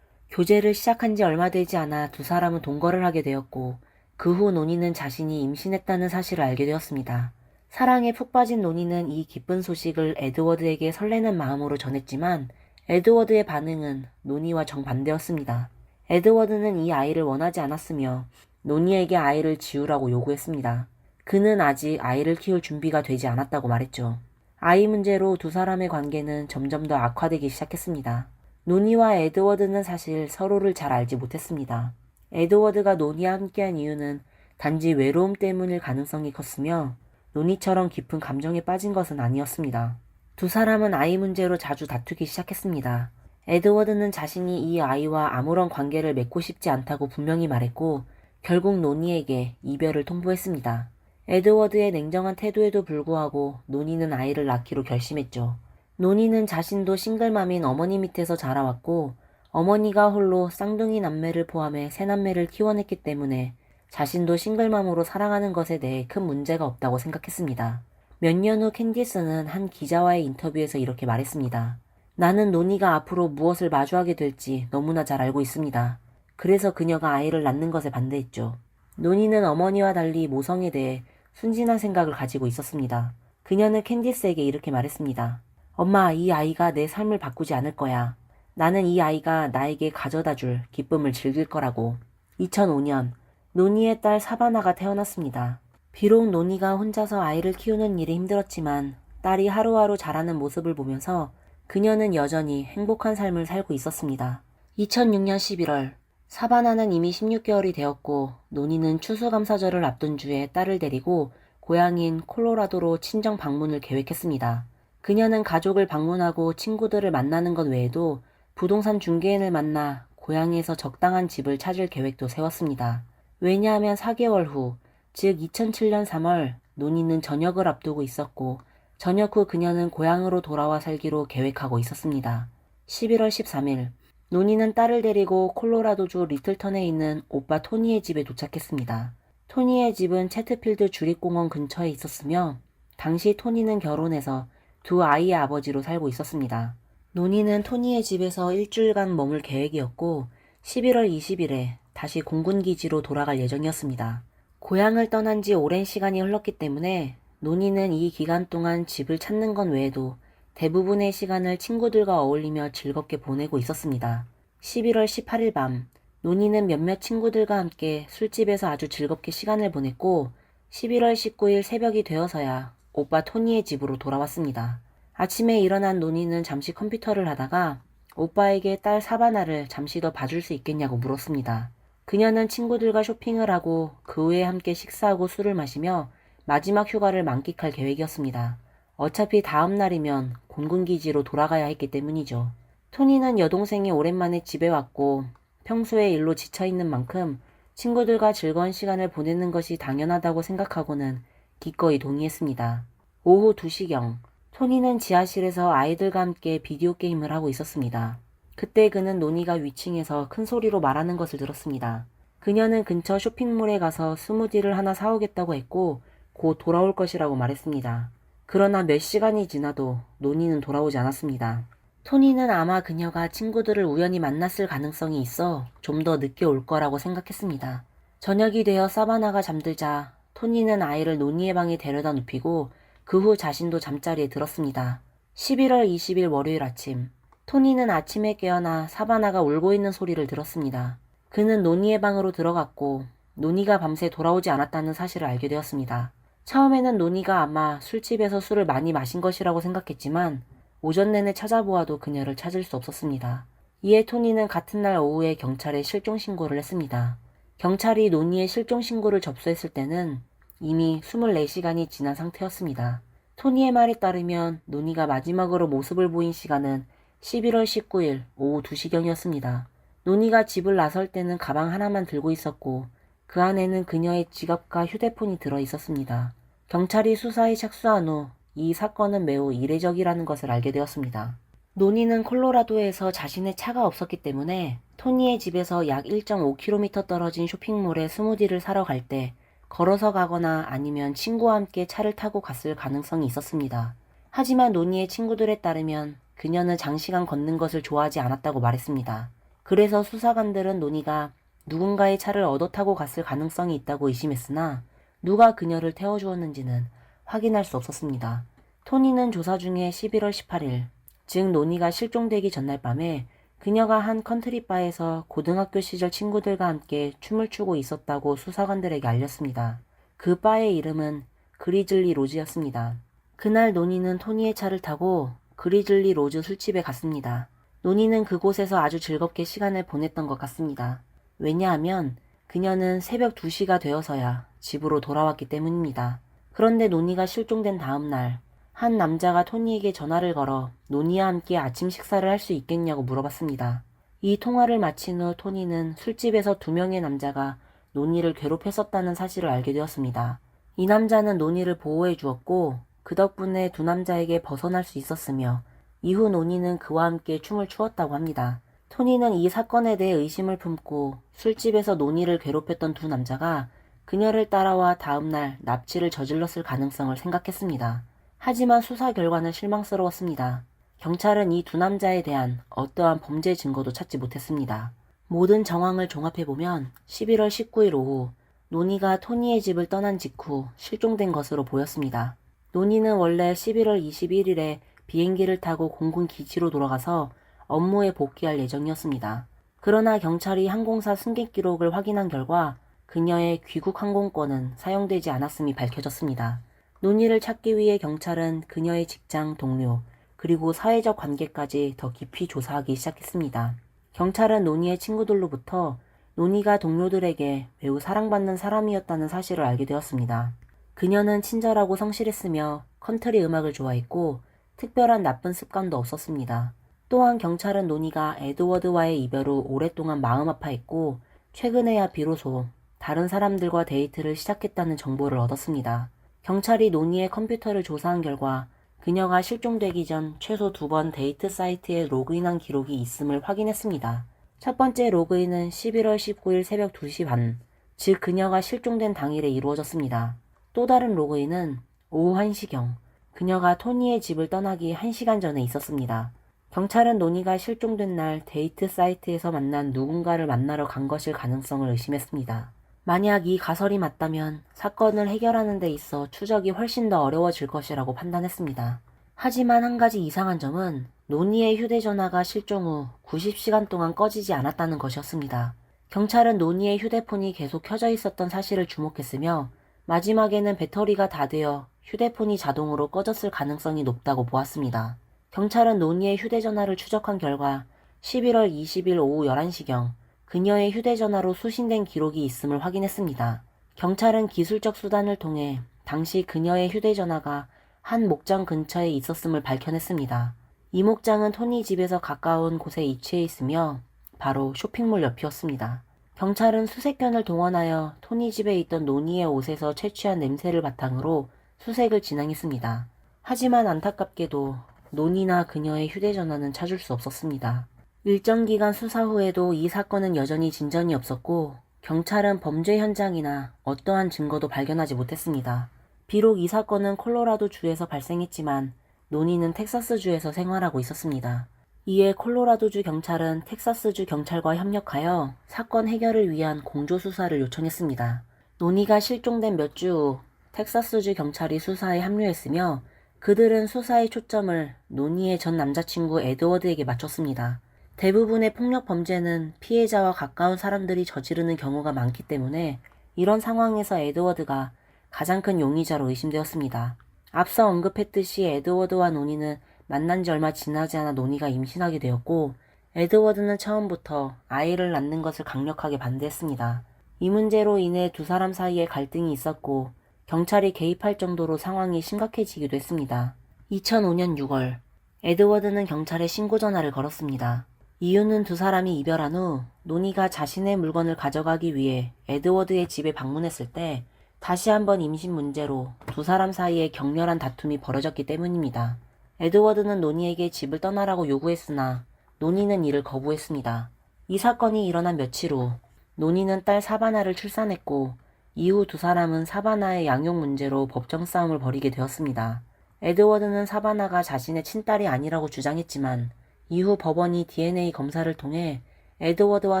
Speaker 1: 교제를 시작한 지 얼마 되지 않아 두 사람은 동거를 하게 되었고 그 후 노니는 자신이 임신했다는 사실을 알게 되었습니다. 사랑에 푹 빠진 노니는 이 기쁜 소식을 에드워드에게 설레는 마음으로 전했지만 에드워드의 반응은 노니와 정반대였습니다. 에드워드는 이 아이를 원하지 않았으며 노니에게 아이를 지우라고 요구했습니다. 그는 아직 아이를 키울 준비가 되지 않았다고 말했죠. 아이 문제로 두 사람의 관계는 점점 더 악화되기 시작했습니다. 노니와 에드워드는 사실 서로를 잘 알지 못했습니다. 에드워드가 노니와 함께한 이유는 단지 외로움 때문일 가능성이 컸으며 노니처럼 깊은 감정에 빠진 것은 아니었습니다. 두 사람은 아이 문제로 자주 다투기 시작했습니다. 에드워드는 자신이 이 아이와 아무런 관계를 맺고 싶지 않다고 분명히 말했고 결국 노니에게 이별을 통보했습니다. 에드워드의 냉정한 태도에도 불구하고 노니는 아이를 낳기로 결심했죠. 노니는 자신도 싱글맘인 어머니 밑에서 자라왔고 어머니가 홀로 쌍둥이 남매를 포함해 세 남매를 키워냈기 때문에 자신도 싱글맘으로 살아가는 것에 대해 큰 문제가 없다고 생각했습니다. 몇 년 후 캔디스는 한 기자와의 인터뷰에서 이렇게 말했습니다. 나는 노니가 앞으로 무엇을 마주하게 될지 너무나 잘 알고 있습니다. 그래서 그녀가 아이를 낳는 것에 반대했죠. 노니는 어머니와 달리 모성에 대해 순진한 생각을 가지고 있었습니다. 그녀는 캔디스에게 이렇게 말했습니다. 엄마, 이 아이가 내 삶을 바꾸지 않을 거야. 나는 이 아이가 나에게 가져다 줄 기쁨을 즐길 거라고. 2005년 노니의 딸 사바나가 태어났습니다. 비록 노니가 혼자서 아이를 키우는 일이 힘들었지만 딸이 하루하루 자라는 모습을 보면서 그녀는 여전히 행복한 삶을 살고 있었습니다. 2006년 11월 사바나는 이미 16개월이 되었고 노니는 추수감사절을 앞둔 주에 딸을 데리고 고향인 콜로라도로 친정 방문을 계획했습니다. 그녀는 가족을 방문하고 친구들을 만나는 것 외에도 부동산 중개인을 만나 고향에서 적당한 집을 찾을 계획도 세웠습니다. 왜냐하면 4개월 후, 즉 2007년 3월 노니는 전역을 앞두고 있었고 전역 후 그녀는 고향으로 돌아와 살기로 계획하고 있었습니다. 11월 13일 노니는 딸을 데리고 콜로라도주 리틀턴에 있는 오빠 토니의 집에 도착했습니다. 토니의 집은 채트필드 주립공원 근처에 있었으며 당시 토니는 결혼해서 두 아이의 아버지로 살고 있었습니다. 노니는 토니의 집에서 일주일간 머물 계획이었고 11월 20일에 다시 공군기지로 돌아갈 예정이었습니다. 고향을 떠난 지 오랜 시간이 흘렀기 때문에 노니는 이 기간 동안 집을 찾는 것 외에도 대부분의 시간을 친구들과 어울리며 즐겁게 보내고 있었습니다. 11월 18일 밤, 노니는 몇몇 친구들과 함께 술집에서 아주 즐겁게 시간을 보냈고 11월 19일 새벽이 되어서야 오빠 토니의 집으로 돌아왔습니다. 아침에 일어난 노니는 잠시 컴퓨터를 하다가 오빠에게 딸 사바나를 잠시 더 봐줄 수 있겠냐고 물었습니다. 그녀는 친구들과 쇼핑을 하고 그 후에 함께 식사하고 술을 마시며 마지막 휴가를 만끽할 계획이었습니다. 어차피 다음 날이면 공군기지로 돌아가야 했기 때문이죠. 토니는 여동생이 오랜만에 집에 왔고 평소에 일로 지쳐있는 만큼 친구들과 즐거운 시간을 보내는 것이 당연하다고 생각하고는 기꺼이 동의했습니다. 오후 2시경 토니는 지하실에서 아이들과 함께 비디오 게임을 하고 있었습니다. 그때 그는 노니가 위층에서 큰 소리로 말하는 것을 들었습니다. 그녀는 근처 쇼핑몰에 가서 스무디를 하나 사오겠다고 했고 곧 돌아올 것이라고 말했습니다. 그러나 몇 시간이 지나도 노니는 돌아오지 않았습니다. 토니는 아마 그녀가 친구들을 우연히 만났을 가능성이 있어 좀 더 늦게 올 거라고 생각했습니다. 저녁이 되어 사바나가 잠들자 토니는 아이를 노니의 방에 데려다 눕히고 그 후 자신도 잠자리에 들었습니다. 11월 20일 월요일 아침, 토니는 아침에 깨어나 사바나가 울고 있는 소리를 들었습니다. 그는 노니의 방으로 들어갔고 노니가 밤새 돌아오지 않았다는 사실을 알게 되었습니다. 처음에는 노니가 아마 술집에서 술을 많이 마신 것이라고 생각했지만 오전 내내 찾아보아도 그녀를 찾을 수 없었습니다. 이에 토니는 같은 날 오후에 경찰에 실종 신고를 했습니다. 경찰이 노니의 실종 신고를 접수했을 때는 이미 24시간이 지난 상태였습니다. 토니의 말에 따르면 노니가 마지막으로 모습을 보인 시간은 11월 19일 오후 2시경이었습니다. 노니가 집을 나설 때는 가방 하나만 들고 있었고 그 안에는 그녀의 지갑과 휴대폰이 들어 있었습니다. 경찰이 수사에 착수한 후 이 사건은 매우 이례적이라는 것을 알게 되었습니다. 노니는 콜로라도에서 자신의 차가 없었기 때문에 토니의 집에서 약 1.5km 떨어진 쇼핑몰에 스무디를 사러 갈 때 걸어서 가거나 아니면 친구와 함께 차를 타고 갔을 가능성이 있었습니다. 하지만 노니의 친구들에 따르면 그녀는 장시간 걷는 것을 좋아하지 않았다고 말했습니다. 그래서 수사관들은 노니가 누군가의 차를 얻어 타고 갔을 가능성이 있다고 의심했으나 누가 그녀를 태워주었는지는 확인할 수 없었습니다. 토니는 조사 중에 11월 18일, 즉 노니가 실종되기 전날 밤에 그녀가 한 컨트리바에서 고등학교 시절 친구들과 함께 춤을 추고 있었다고 수사관들에게 알렸습니다. 그 바의 이름은 그리즐리 로즈였습니다. 그날 노니는 토니의 차를 타고 그리즐리 로즈 술집에 갔습니다. 노니는 그곳에서 아주 즐겁게 시간을 보냈던 것 같습니다. 왜냐하면 그녀는 새벽 2시가 되어서야 집으로 돌아왔기 때문입니다. 그런데 노니가 실종된 다음 날, 한 남자가 토니에게 전화를 걸어 노니와 함께 아침 식사를 할 수 있겠냐고 물어봤습니다. 이 통화를 마친 후 토니는 술집에서 2명의 남자가 노니를 괴롭혔었다는 사실을 알게 되었습니다. 이 남자는 노니를 보호해 주었고 그 덕분에 두 남자에게 벗어날 수 있었으며 이후 노니는 그와 함께 춤을 추었다고 합니다. 토니는 이 사건에 대해 의심을 품고 술집에서 노니를 괴롭혔던 두 남자가 그녀를 따라와 다음날 납치를 저질렀을 가능성을 생각했습니다. 하지만 수사 결과는 실망스러웠습니다. 경찰은 이 두 남자에 대한 어떠한 범죄 증거도 찾지 못했습니다. 모든 정황을 종합해보면 11월 19일 오후 노니가 토니의 집을 떠난 직후 실종된 것으로 보였습니다. 노니는 원래 11월 21일에 비행기를 타고 공군 기지로 돌아가서 업무에 복귀할 예정이었습니다. 그러나 경찰이 항공사 승객 기록을 확인한 결과 그녀의 귀국 항공권은 사용되지 않았음이 밝혀졌습니다. 노니를 찾기 위해 경찰은 그녀의 직장 동료 그리고 사회적 관계까지 더 깊이 조사하기 시작했습니다. 경찰은 노니의 친구들로부터 노니가 동료들에게 매우 사랑받는 사람이었다는 사실을 알게 되었습니다. 그녀는 친절하고 성실했으며 컨트리 음악을 좋아했고 특별한 나쁜 습관도 없었습니다. 또한 경찰은 노니가 에드워드와의 이별 후 오랫동안 마음 아파했고 최근에야 비로소 다른 사람들과 데이트를 시작했다는 정보를 얻었습니다. 경찰이 노니의 컴퓨터를 조사한 결과 그녀가 실종되기 전 최소 2번 데이트 사이트에 로그인한 기록이 있음을 확인했습니다. 첫 번째 로그인은 11월 19일 새벽 2시 반, 즉 그녀가 실종된 당일에 이루어졌습니다. 또 다른 로그인은 오후 1시경, 그녀가 토니의 집을 떠나기 1시간 전에 있었습니다. 경찰은 노니가 실종된 날 데이트 사이트에서 만난 누군가를 만나러 간 것일 가능성을 의심했습니다. 만약 이 가설이 맞다면 사건을 해결하는 데 있어 추적이 훨씬 더 어려워질 것이라고 판단했습니다. 하지만 한 가지 이상한 점은 노니의 휴대전화가 실종 후 90시간 동안 꺼지지 않았다는 것이었습니다. 경찰은 노니의 휴대폰이 계속 켜져 있었던 사실을 주목했으며 마지막에는 배터리가 다 되어 휴대폰이 자동으로 꺼졌을 가능성이 높다고 보았습니다. 경찰은 노니의 휴대전화를 추적한 결과 11월 20일 오후 11시경 그녀의 휴대전화로 수신된 기록이 있음을 확인했습니다. 경찰은 기술적 수단을 통해 당시 그녀의 휴대전화가 한 목장 근처에 있었음을 밝혀냈습니다. 이 목장은 토니 집에서 가까운 곳에 위치해 있으며 바로 쇼핑몰 옆이었습니다. 경찰은 수색견을 동원하여 토니 집에 있던 노니의 옷에서 채취한 냄새를 바탕으로 수색을 진행했습니다. 하지만 안타깝게도 노니나 그녀의 휴대전화는 찾을 수 없었습니다. 일정 기간 수사 후에도 이 사건은 여전히 진전이 없었고 경찰은 범죄 현장이나 어떠한 증거도 발견하지 못했습니다. 비록 이 사건은 콜로라도 주에서 발생했지만 노니는 텍사스주에서 생활하고 있었습니다. 이에 콜로라도주 경찰은 텍사스주 경찰과 협력하여 사건 해결을 위한 공조수사를 요청했습니다. 노니가 실종된 몇 주 후 텍사스주 경찰이 수사에 합류했으며 그들은 수사의 초점을 노니의 전 남자친구 에드워드에게 맞췄습니다. 대부분의 폭력 범죄는 피해자와 가까운 사람들이 저지르는 경우가 많기 때문에 이런 상황에서 에드워드가 가장 큰 용의자로 의심되었습니다. 앞서 언급했듯이 에드워드와 노니는 만난 지 얼마 지나지 않아 노니가 임신하게 되었고, 에드워드는 처음부터 아이를 낳는 것을 강력하게 반대했습니다. 이 문제로 인해 두 사람 사이에 갈등이 있었고, 경찰이 개입할 정도로 상황이 심각해지기도 했습니다. 2005년 6월, 에드워드는 경찰에 신고 전화를 걸었습니다. 이유는 두 사람이 이별한 후 노니가 자신의 물건을 가져가기 위해 에드워드의 집에 방문했을 때 다시 한번 임신 문제로 두 사람 사이에 격렬한 다툼이 벌어졌기 때문입니다. 에드워드는 노니에게 집을 떠나라고 요구했으나 노니는 이를 거부했습니다. 이 사건이 일어난 며칠 후 노니는 딸 사바나를 출산했고, 이후 두 사람은 사바나의 양육 문제로 법정 싸움을 벌이게 되었습니다. 에드워드는 사바나가 자신의 친딸이 아니라고 주장했지만 이후 법원이 DNA 검사를 통해 에드워드와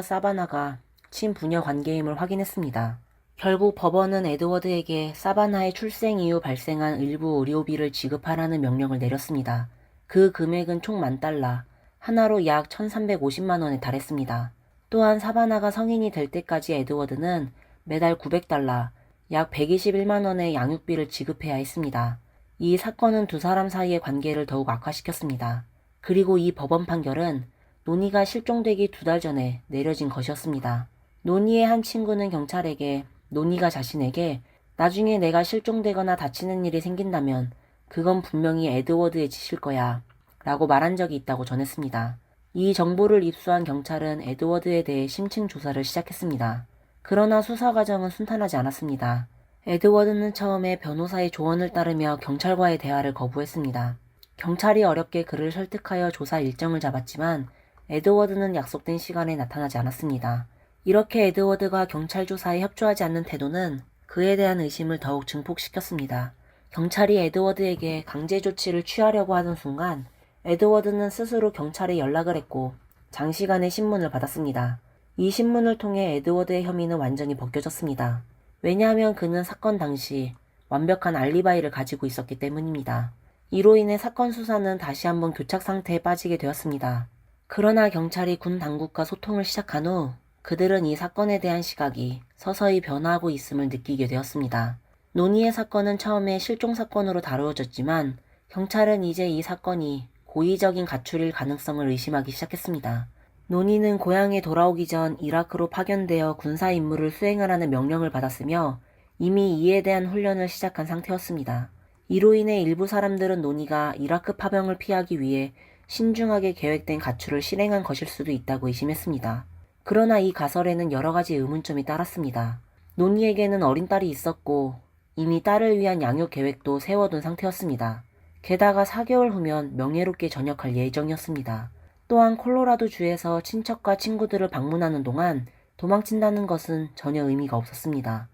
Speaker 1: 사바나가 친부녀 관계임을 확인했습니다. 결국 법원은 에드워드에게 사바나의 출생 이후 발생한 일부 의료비를 지급하라는 명령을 내렸습니다. 그 금액은 총 $10,000, 하나로 약 1,350만 원에 달했습니다. 또한 사바나가 성인이 될 때까지 에드워드는 매달 $900, 약 121만 원의 양육비를 지급해야 했습니다. 이 사건은 두 사람 사이의 관계를 더욱 악화시켰습니다. 그리고 이 법원 판결은 노니가 실종되기 2달 전에 내려진 것이었습니다. 노니의 한 친구는 경찰에게 노니가 자신에게 나중에 내가 실종되거나 다치는 일이 생긴다면 그건 분명히 에드워드의 짓일 거야 라고 말한 적이 있다고 전했습니다. 이 정보를 입수한 경찰은 에드워드에 대해 심층 조사를 시작했습니다. 그러나 수사 과정은 순탄하지 않았습니다. 에드워드는 처음에 변호사의 조언을 따르며 경찰과의 대화를 거부했습니다. 경찰이 어렵게 그를 설득하여 조사 일정을 잡았지만 에드워드는 약속된 시간에 나타나지 않았습니다. 이렇게 에드워드가 경찰 조사에 협조하지 않는 태도는 그에 대한 의심을 더욱 증폭시켰습니다. 경찰이 에드워드에게 강제 조치를 취하려고 하던 순간 에드워드는 스스로 경찰에 연락을 했고 장시간의 신문을 받았습니다. 이 신문을 통해 에드워드의 혐의는 완전히 벗겨졌습니다. 왜냐하면 그는 사건 당시 완벽한 알리바이를 가지고 있었기 때문입니다. 이로 인해 사건 수사는 다시 한번 교착 상태에 빠지게 되었습니다. 그러나 경찰이 군 당국과 소통을 시작한 후 그들은 이 사건에 대한 시각이 서서히 변화하고 있음을 느끼게 되었습니다. 노니의 사건은 처음에 실종 사건으로 다루어졌지만 경찰은 이제 이 사건이 고의적인 가출일 가능성을 의심하기 시작했습니다. 노니는 고향에 돌아오기 전 이라크로 파견되어 군사 임무를 수행하라는 명령을 받았으며 이미 이에 대한 훈련을 시작한 상태였습니다. 이로 인해 일부 사람들은 노니가 이라크 파병을 피하기 위해 신중하게 계획된 가출을 실행한 것일 수도 있다고 의심했습니다. 그러나 이 가설에는 여러 가지 의문점이 따랐습니다. 노니에게는 어린 딸이 있었고 이미 딸을 위한 양육 계획도 세워둔 상태였습니다. 게다가 4개월 후면 명예롭게 전역할 예정이었습니다. 또한 콜로라도 주에서 친척과 친구들을 방문하는 동안 도망친다는 것은 전혀 의미가 없었습니다.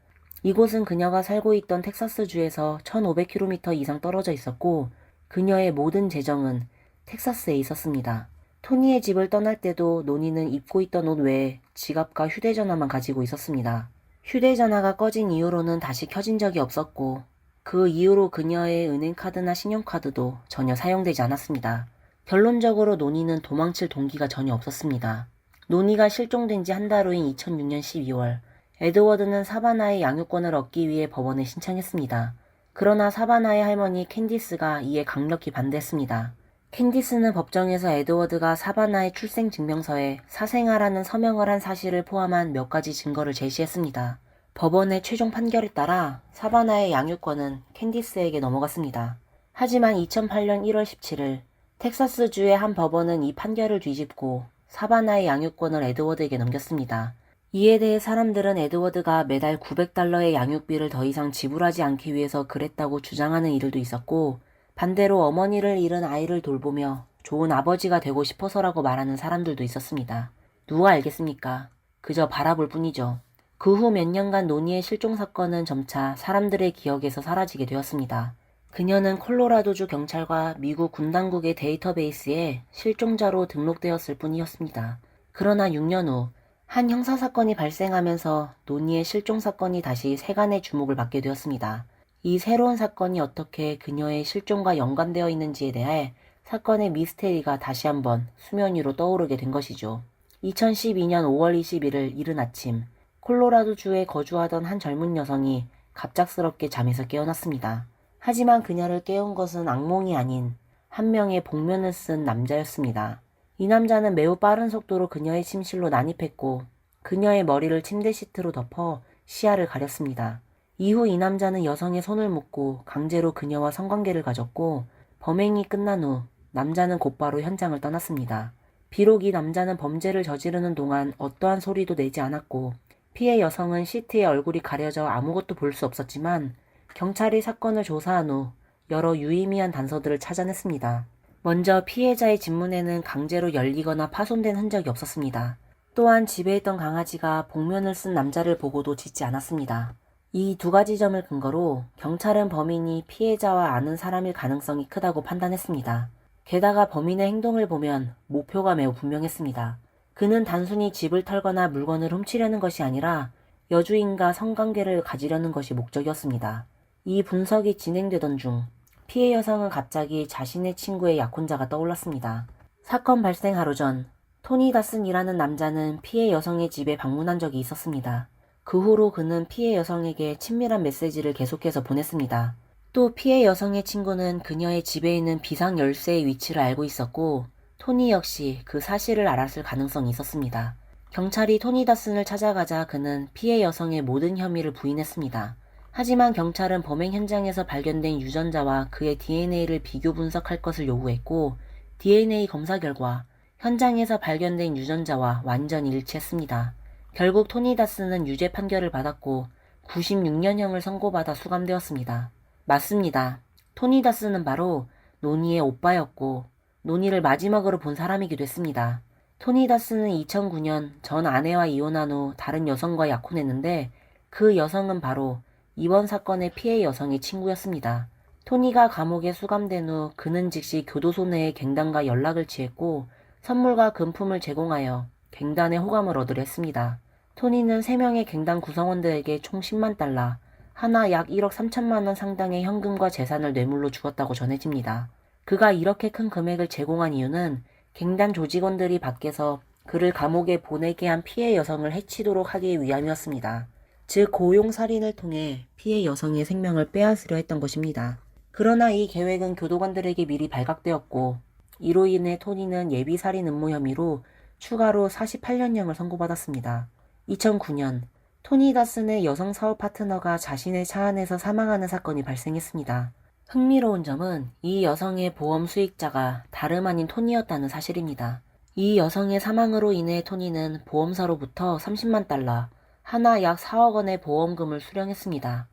Speaker 1: 이곳은 그녀가 살고 있던 텍사스 주에서 1,500km 이상 떨어져 있었고 그녀의 모든 재정은 텍사스에 있었습니다. 토니의 집을 떠날 때도 노니는 입고 있던 옷 외에 지갑과 휴대전화만 가지고 있었습니다. 휴대전화가 꺼진 이후로는 다시 켜진 적이 없었고 그 이후로 그녀의 은행카드나 신용카드도 전혀 사용되지 않았습니다. 결론적으로 노니는 도망칠 동기가 전혀 없었습니다. 노니가 실종된 지 한 달 후인 2006년 12월, 에드워드는 사바나의 양육권을 얻기 위해 법원에 신청했습니다. 그러나 사바나의 할머니 캔디스가 이에 강력히 반대했습니다. 캔디스는 법정에서 에드워드가 사바나의 출생증명서에 사생아라는 서명을 한 사실을 포함한 몇 가지 증거를 제시했습니다. 법원의 최종 판결에 따라 사바나의 양육권은 캔디스에게 넘어갔습니다. 하지만 2008년 1월 17일 텍사스주의 한 법원은 이 판결을 뒤집고 사바나의 양육권을 에드워드에게 넘겼습니다. 이에 대해 사람들은 에드워드가 매달 $900의 양육비를 더 이상 지불하지 않기 위해서 그랬다고 주장하는 이들도 있었고 반대로 어머니를 잃은 아이를 돌보며 좋은 아버지가 되고 싶어서라고 말하는 사람들도 있었습니다. 누가 알겠습니까? 그저 바라볼 뿐이죠. 그 후 몇 년간 노니의 실종 사건은 점차 사람들의 기억에서 사라지게 되었습니다. 그녀는 콜로라도주 경찰과 미국 군 당국의 데이터베이스에 실종자로 등록되었을 뿐이었습니다. 그러나 6년 후 한 형사사건이 발생하면서 노니의 실종 사건이 다시 세간의 주목을 받게 되었습니다. 이 새로운 사건이 어떻게 그녀의 실종과 연관되어 있는지에 대해 사건의 미스테리가 다시 한번 수면 위로 떠오르게 된 것이죠. 2012년 5월 21일 이른 아침 콜로라도주에 거주하던 한 젊은 여성이 갑작스럽게 잠에서 깨어났습니다. 하지만 그녀를 깨운 것은 악몽이 아닌 한 명의 복면을 쓴 남자였습니다. 이 남자는 매우 빠른 속도로 그녀의 침실로 난입했고 그녀의 머리를 침대 시트로 덮어 시야를 가렸습니다. 이후 이 남자는 여성의 손을 묶고 강제로 그녀와 성관계를 가졌고 범행이 끝난 후 남자는 곧바로 현장을 떠났습니다. 비록 이 남자는 범죄를 저지르는 동안 어떠한 소리도 내지 않았고 피해 여성은 시트에 얼굴이 가려져 아무것도 볼 수 없었지만 경찰이 사건을 조사한 후 여러 유의미한 단서들을 찾아냈습니다. 먼저 피해자의 집문에는 강제로 열리거나 파손된 흔적이 없었습니다. 또한 집에 있던 강아지가 복면을 쓴 남자를 보고도 짖지 않았습니다. 이 두 가지 점을 근거로 경찰은 범인이 피해자와 아는 사람일 가능성이 크다고 판단했습니다. 게다가 범인의 행동을 보면 목표가 매우 분명했습니다. 그는 단순히 집을 털거나 물건을 훔치려는 것이 아니라 여주인과 성관계를 가지려는 것이 목적이었습니다. 이 분석이 진행되던 중 피해 여성은 갑자기 자신의 친구의 약혼자가 떠올랐습니다. 사건 발생 하루 전 토니 다슨이라는 남자는 피해 여성의 집에 방문한 적이 있었습니다. 그 후로 그는 피해 여성에게 친밀한 메시지를 계속해서 보냈습니다. 또 피해 여성의 친구는 그녀의 집에 있는 비상 열쇠의 위치를 알고 있었고 토니 역시 그 사실을 알았을 가능성이 있었습니다. 경찰이 토니 다슨을 찾아가자 그는 피해 여성의 모든 혐의를 부인했습니다. 하지만 경찰은 범행 현장에서 발견된 유전자와 그의 DNA를 비교 분석할 것을 요구했고 DNA 검사 결과 현장에서 발견된 유전자와 완전히 일치했습니다. 결국 토니 다슨은 유죄 판결을 받았고 96년형을 선고받아 수감되었습니다. 맞습니다. 토니 다슨은 바로 노니의 오빠였고 노니를 마지막으로 본 사람이기도 했습니다. 토니 다슨은 2009년 전 아내와 이혼한 후 다른 여성과 약혼했는데 그 여성은 바로 이번 사건의 피해 여성의 친구였습니다. 토니가 감옥에 수감된 후 그는 즉시 교도소 내의 갱단과 연락을 취했고 선물과 금품을 제공하여 갱단의 호감을 얻으려 했습니다. 토니는 3명의 갱단 구성원들에게 총 10만 달러, 하나 약 1억 3천만 원 상당의 현금과 재산을 뇌물로 주었다고 전해집니다. 그가 이렇게 큰 금액을 제공한 이유는 갱단 조직원들이 밖에서 그를 감옥에 보내게 한 피해 여성을 해치도록 하기 위함이었습니다. 즉 고용살인을 통해 피해 여성의 생명을 빼앗으려 했던 것입니다. 그러나 이 계획은 교도관들에게 미리 발각되었고 이로 인해 토니는 예비살인 음모 혐의로 추가로 48년형을 선고받았습니다. 2009년 토니 다슨의 여성 사업 파트너가 자신의 차 안에서 사망하는 사건이 발생했습니다. 흥미로운 점은 이 여성의 보험 수익자가 다름 아닌 토니였다는 사실입니다. 이 여성의 사망으로 인해 토니는 보험사로부터 30만 달러, 하나 약 4억 원의 보험금을 수령했습니다.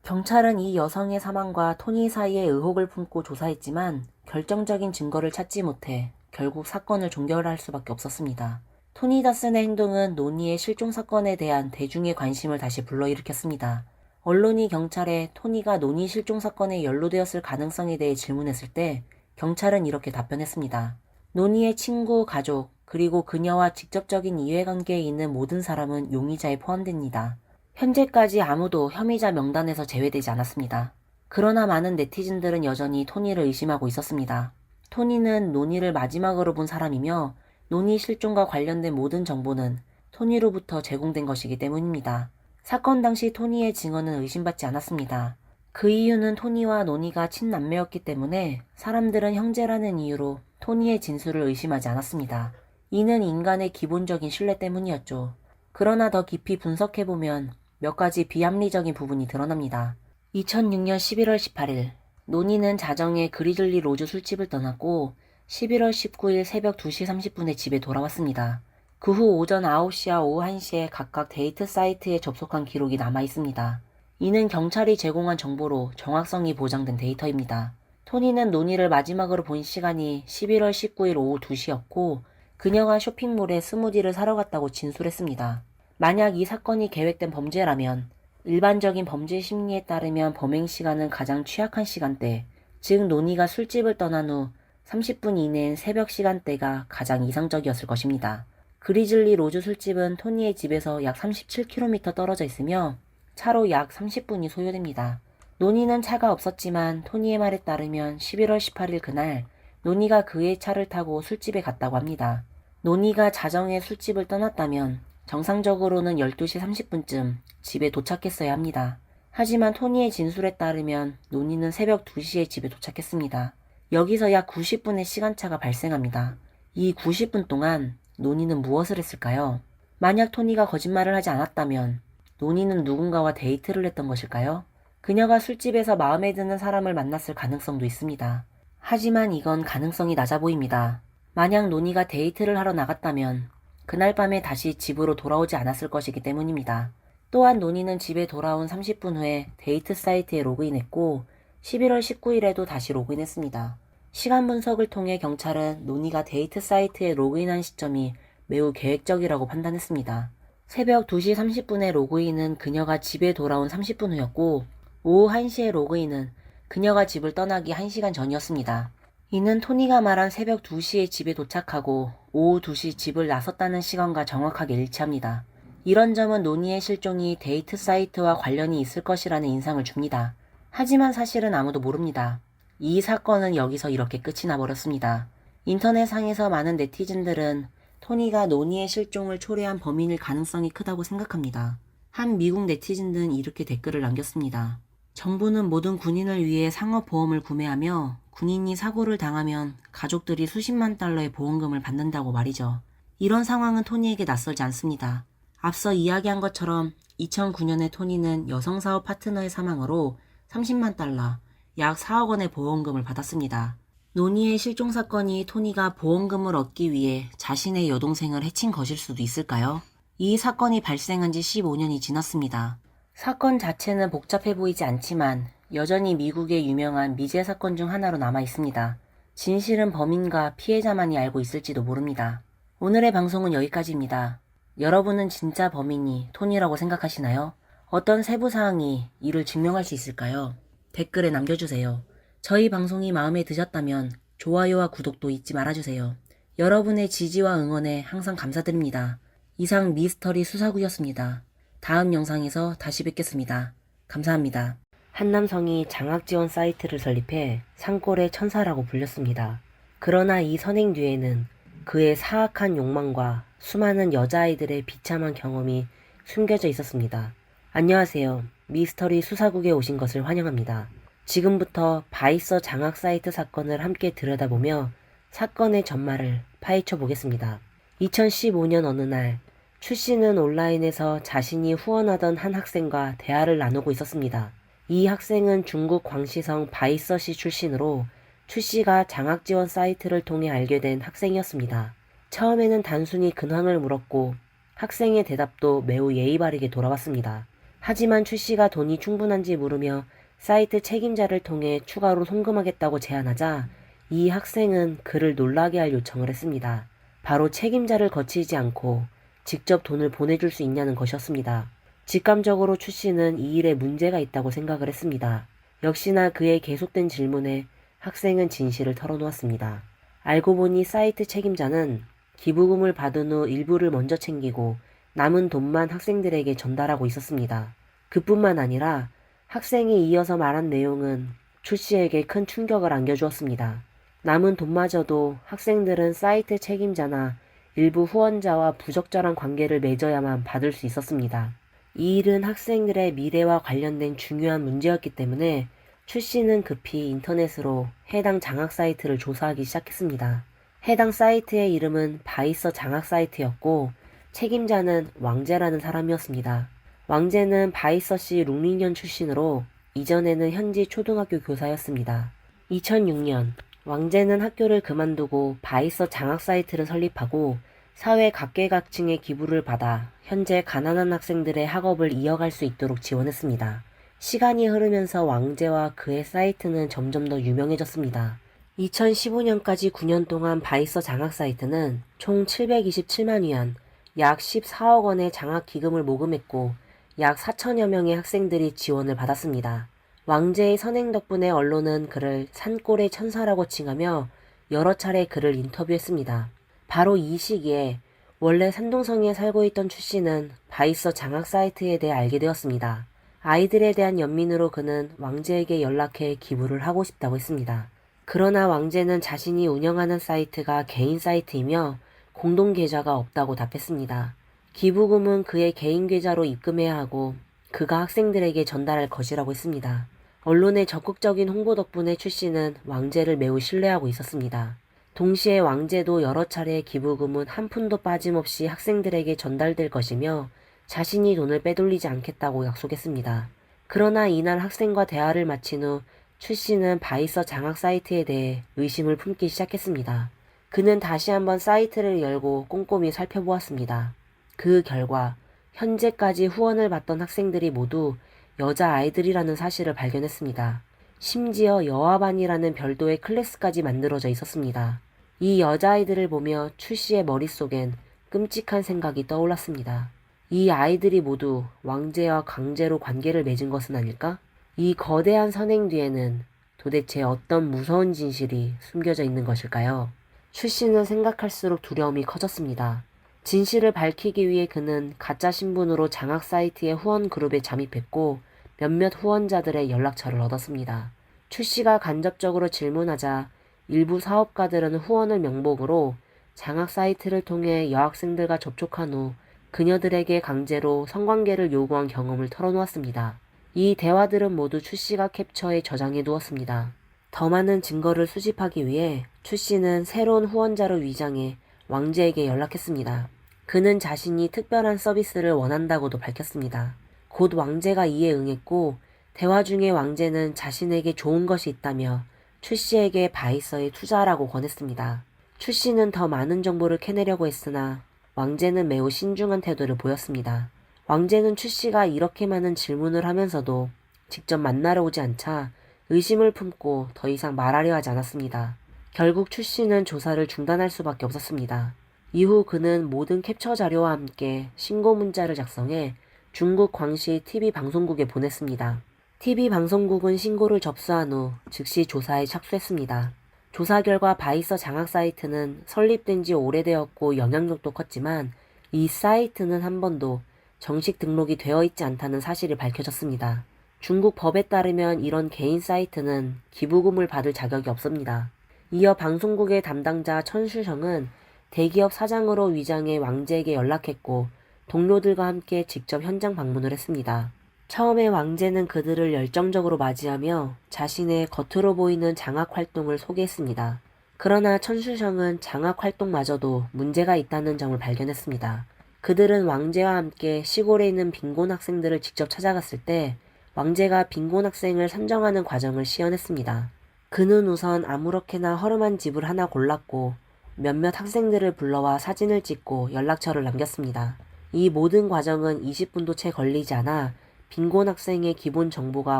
Speaker 1: 경찰은 이 여성의 사망과 토니 사이에 의혹을 품고 조사했지만 결정적인 증거를 찾지 못해 결국 사건을 종결할 수밖에 없었습니다. 토니 다슨의 행동은 노니의 실종 사건에 대한 대중의 관심을 다시 불러일으켰습니다. 언론이 경찰에 토니가 노니 실종 사건에 연루되었을 가능성에 대해 질문했을 때 경찰은 이렇게 답변했습니다. 노니의 친구, 가족, 그리고 그녀와 직접적인 이해관계에 있는 모든 사람은 용의자에 포함됩니다. 현재까지 아무도 혐의자 명단에서 제외되지 않았습니다. 그러나 많은 네티즌들은 여전히 토니를 의심하고 있었습니다. 토니는 노니를 마지막으로 본 사람이며 노니 실종과 관련된 모든 정보는 토니로부터 제공된 것이기 때문입니다. 사건 당시 토니의 증언은 의심받지 않았습니다. 그 이유는 토니와 노니가 친남매였기 때문에 사람들은 형제라는 이유로 토니의 진술을 의심하지 않았습니다. 이는 인간의 기본적인 신뢰 때문이었죠. 그러나 더 깊이 분석해보면 몇 가지 비합리적인 부분이 드러납니다. 2006년 11월 18일 노니는 자정에 그리즐리 로즈 술집을 떠났고 11월 19일 새벽 2시 30분에 집에 돌아왔습니다. 그 후 오전 9시와 오후 1시에 각각 데이트 사이트에 접속한 기록이 남아있습니다. 이는 경찰이 제공한 정보로 정확성이 보장된 데이터입니다. 토니는 노니를 마지막으로 본 시간이 11월 19일 오후 2시였고 그녀가 쇼핑몰에 스무디를 사러 갔다고 진술했습니다. 만약 이 사건이 계획된 범죄라면 일반적인 범죄 심리에 따르면 범행 시간은 가장 취약한 시간대, 즉 노니가 술집을 떠난 후 30분 이내인 새벽 시간대가 가장 이상적이었을 것입니다. 그리즐리 로즈 술집은 토니의 집에서 약 37km 떨어져 있으며 차로 약 30분이 소요됩니다. 노니는 차가 없었지만 토니의 말에 따르면 11월 18일 그날 노니가 그의 차를 타고 술집에 갔다고 합니다. 노니가 자정에 술집을 떠났다면 정상적으로는 12시 30분쯤 집에 도착했어야 합니다. 하지만 토니의 진술에 따르면 노니는 새벽 2시에 집에 도착했습니다. 여기서 약 90분의 시간차가 발생합니다. 이 90분 동안 노니는 무엇을 했을까요? 만약 토니가 거짓말을 하지 않았다면 노니는 누군가와 데이트를 했던 것일까요? 그녀가 술집에서 마음에 드는 사람을 만났을 가능성도 있습니다. 하지만 이건 가능성이 낮아 보입니다. 만약 노니가 데이트를 하러 나갔다면 그날 밤에 다시 집으로 돌아오지 않았을 것이기 때문입니다. 또한 노니는 집에 돌아온 30분 후에 데이트 사이트에 로그인했고 11월 19일에도 다시 로그인했습니다. 시간 분석을 통해 경찰은 노니가 데이트 사이트에 로그인한 시점이 매우 계획적이라고 판단했습니다. 새벽 2시 30분에 로그인은 그녀가 집에 돌아온 30분 후였고 오후 1시에 로그인은 그녀가 집을 떠나기 1시간 전이었습니다. 이는 토니가 말한 새벽 2시에 집에 도착하고 오후 2시 집을 나섰다는 시간과 정확하게 일치합니다. 이런 점은 노니의 실종이 데이트 사이트와 관련이 있을 것이라는 인상을 줍니다. 하지만 사실은 아무도 모릅니다. 이 사건은 여기서 이렇게 끝이 나버렸습니다. 인터넷상에서 많은 네티즌들은 토니가 노니의 실종을 초래한 범인일 가능성이 크다고 생각합니다. 한 미국 네티즌은 이렇게 댓글을 남겼습니다. 정부는 모든 군인을 위해 상업보험을 구매하며 군인이 사고를 당하면 가족들이 수십만 달러의 보험금을 받는다고 말이죠. 이런 상황은 토니에게 낯설지 않습니다. 앞서 이야기한 것처럼 2009년에 토니는 여성사업 파트너의 사망으로 30만 달러, 약 4억 원의 보험금을 받았습니다. 노니의 실종 사건이 토니가 보험금을 얻기 위해 자신의 여동생을 해친 것일 수도 있을까요? 이 사건이 발생한 지 15년이 지났습니다. 사건 자체는 복잡해 보이지 않지만 여전히 미국의 유명한 미제 사건 중 하나로 남아 있습니다. 진실은 범인과 피해자만이 알고 있을지도 모릅니다. 오늘의 방송은 여기까지입니다. 여러분은 진짜 범인이 토니라고 생각하시나요? 어떤 세부 사항이 이를 증명할 수 있을까요? 댓글에 남겨주세요. 저희 방송이 마음에 드셨다면 좋아요와 구독도 잊지 말아주세요. 여러분의 지지와 응원에 항상 감사드립니다. 이상 미스터리 수사구였습니다. 다음 영상에서 다시 뵙겠습니다. 감사합니다. 한 남성이 장학지원 사이트를 설립해 산골의 천사라고 불렸습니다. 그러나 이 선행 뒤에는 그의 사악한 욕망과 수많은 여자아이들의 비참한 경험이 숨겨져 있었습니다. 안녕하세요. 미스터리 수사국에 오신 것을 환영합니다. 지금부터 바이서 장학 사이트 사건을 함께 들여다보며 사건의 전말을 파헤쳐 보겠습니다. 2015년 어느 날 추 씨는 온라인에서 자신이 후원하던 한 학생과 대화를 나누고 있었습니다. 이 학생은 중국 광시성 바이서시 출신으로 추 씨가 장학 지원 사이트를 통해 알게 된 학생이었습니다. 처음에는 단순히 근황을 물었고 학생의 대답도 매우 예의 바르게 돌아왔습니다. 하지만 추 씨가 돈이 충분한지 물으며 사이트 책임자를 통해 추가로 송금하겠다고 제안하자 이 학생은 그를 놀라게 할 요청을 했습니다. 바로 책임자를 거치지 않고 직접 돈을 보내줄 수 있냐는 것이었습니다. 직감적으로 추 씨는 이 일에 문제가 있다고 생각을 했습니다. 역시나 그의 계속된 질문에 학생은 진실을 털어놓았습니다. 알고 보니 사이트 책임자는 기부금을 받은 후 일부를 먼저 챙기고 남은 돈만 학생들에게 전달하고 있었습니다. 그뿐만 아니라 학생이 이어서 말한 내용은 추 씨에게 큰 충격을 안겨주었습니다. 남은 돈마저도 학생들은 사이트 책임자나 일부 후원자와 부적절한 관계를 맺어야만 받을 수 있었습니다. 이 일은 학생들의 미래와 관련된 중요한 문제였기 때문에 추 씨는 급히 인터넷으로 해당 장학 사이트를 조사하기 시작했습니다. 해당 사이트의 이름은 바이서 장학 사이트였고 책임자는 왕제라는 사람이었습니다. 왕제는 바이서시 룽링년 출신으로 이전에는 현지 초등학교 교사였습니다. 2006년 왕제는 학교를 그만두고 바이서 장학 사이트를 설립하고 사회 각계각층의 기부를 받아 현재 가난한 학생들의 학업을 이어갈 수 있도록 지원했습니다. 시간이 흐르면서 왕제와 그의 사이트는 점점 더 유명해졌습니다. 2015년까지 9년 동안 바이서 장학 사이트는 총 727만 위안, 약 14억 원의 장학 기금을 모금했고 약 4천여 명의 학생들이 지원을 받았습니다. 왕제의 선행 덕분에 언론은 그를 산골의 천사라고 칭하며 여러 차례 그를 인터뷰했습니다. 바로 이 시기에 원래 산동성에 살고 있던 추 씨는 바이서 장학 사이트에 대해 알게 되었습니다. 아이들에 대한 연민으로 그는 왕제에게 연락해 기부를 하고 싶다고 했습니다. 그러나 왕제는 자신이 운영하는 사이트가 개인 사이트이며 공동 계좌가 없다고 답했습니다. 기부금은 그의 개인 계좌로 입금해야 하고 그가 학생들에게 전달할 것이라고 했습니다. 언론의 적극적인 홍보 덕분에 추 씨는 왕제를 매우 신뢰하고 있었습니다. 동시에 왕제도 여러 차례 기부금은 한 푼도 빠짐없이 학생들에게 전달될 것이며 자신이 돈을 빼돌리지 않겠다고 약속했습니다. 그러나 이날 학생과 대화를 마친 후 추 씨는 바이서 장학 사이트에 대해 의심을 품기 시작했습니다. 그는 다시 한번 사이트를 열고 꼼꼼히 살펴보았습니다. 그 결과 현재까지 후원을 받던 학생들이 모두 여자아이들이라는 사실을 발견했습니다. 심지어 여아반이라는 별도의 클래스까지 만들어져 있었습니다. 이 여자아이들을 보며 추 씨의 머릿속엔 끔찍한 생각이 떠올랐습니다. 이 아이들이 모두 왕제와 강제로 관계를 맺은 것은 아닐까? 이 거대한 선행 뒤에는 도대체 어떤 무서운 진실이 숨겨져 있는 것일까요? 추 씨는 생각할수록 두려움이 커졌습니다. 진실을 밝히기 위해 그는 가짜 신분으로 장학 사이트의 후원 그룹에 잠입했고 몇몇 후원자들의 연락처를 얻었습니다. 추 씨가 간접적으로 질문하자 일부 사업가들은 후원을 명목으로 장학 사이트를 통해 여학생들과 접촉한 후 그녀들에게 강제로 성관계를 요구한 경험을 털어놓았습니다. 이 대화들은 모두 추 씨가 캡처해 저장해 두었습니다. 더 많은 증거를 수집하기 위해 추 씨는 새로운 후원자로 위장해 왕제에게 연락했습니다. 그는 자신이 특별한 서비스를 원한다고도 밝혔습니다. 곧 왕제가 이에 응했고 대화 중에 왕제는 자신에게 좋은 것이 있다며 추 씨에게 바이서에 투자하라고 권했습니다. 추 씨는 더 많은 정보를 캐내려고 했으나 왕제는 매우 신중한 태도를 보였습니다. 왕제는 추 씨가 이렇게 많은 질문을 하면서도 직접 만나러 오지 않자 의심을 품고 더 이상 말하려 하지 않았습니다. 결국 추 씨는 조사를 중단할 수밖에 없었습니다. 이후 그는 모든 캡처 자료와 함께 신고 문자를 작성해 중국 광시 TV 방송국에 보냈습니다. TV 방송국은 신고를 접수한 후 즉시 조사에 착수했습니다. 조사 결과 바이서 장학 사이트는 설립된 지 오래되었고 영향력도 컸지만 이 사이트는 한 번도 정식 등록이 되어 있지 않다는 사실이 밝혀졌습니다. 중국 법에 따르면 이런 개인 사이트는 기부금을 받을 자격이 없습니다. 이어 방송국의 담당자 천슈성은 대기업 사장으로 위장해 왕제에게 연락했고 동료들과 함께 직접 현장 방문을 했습니다. 처음에 왕제는 그들을 열정적으로 맞이하며 자신의 겉으로 보이는 장학 활동을 소개했습니다. 그러나 천슈성은 장학 활동마저도 문제가 있다는 점을 발견했습니다. 그들은 왕제와 함께 시골에 있는 빈곤 학생들을 직접 찾아갔을 때 왕제가 빈곤 학생을 선정하는 과정을 시연했습니다. 그는 우선 아무렇게나 허름한 집을 하나 골랐고 몇몇 학생들을 불러와 사진을 찍고 연락처를 남겼습니다. 이 모든 과정은 20분도 채 걸리지 않아 빈곤 학생의 기본 정보가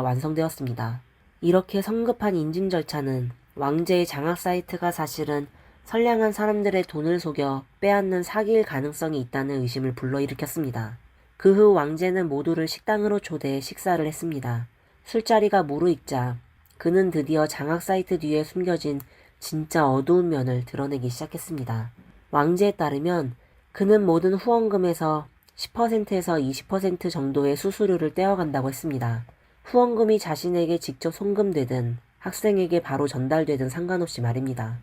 Speaker 1: 완성되었습니다. 이렇게 성급한 인증 절차는 왕제의 장학 사이트가 사실은 선량한 사람들의 돈을 속여 빼앗는 사기일 가능성이 있다는 의심을 불러일으켰습니다. 그 후 왕제는 모두를 식당으로 초대해 식사를 했습니다. 술자리가 무르익자 그는 드디어 장학 사이트 뒤에 숨겨진 진짜 어두운 면을 드러내기 시작했습니다. 왕제에 따르면 그는 모든 후원금에서 10%에서 20% 정도의 수수료를 떼어간다고 했습니다. 후원금이 자신에게 직접 송금되든 학생에게 바로 전달되든 상관없이 말입니다.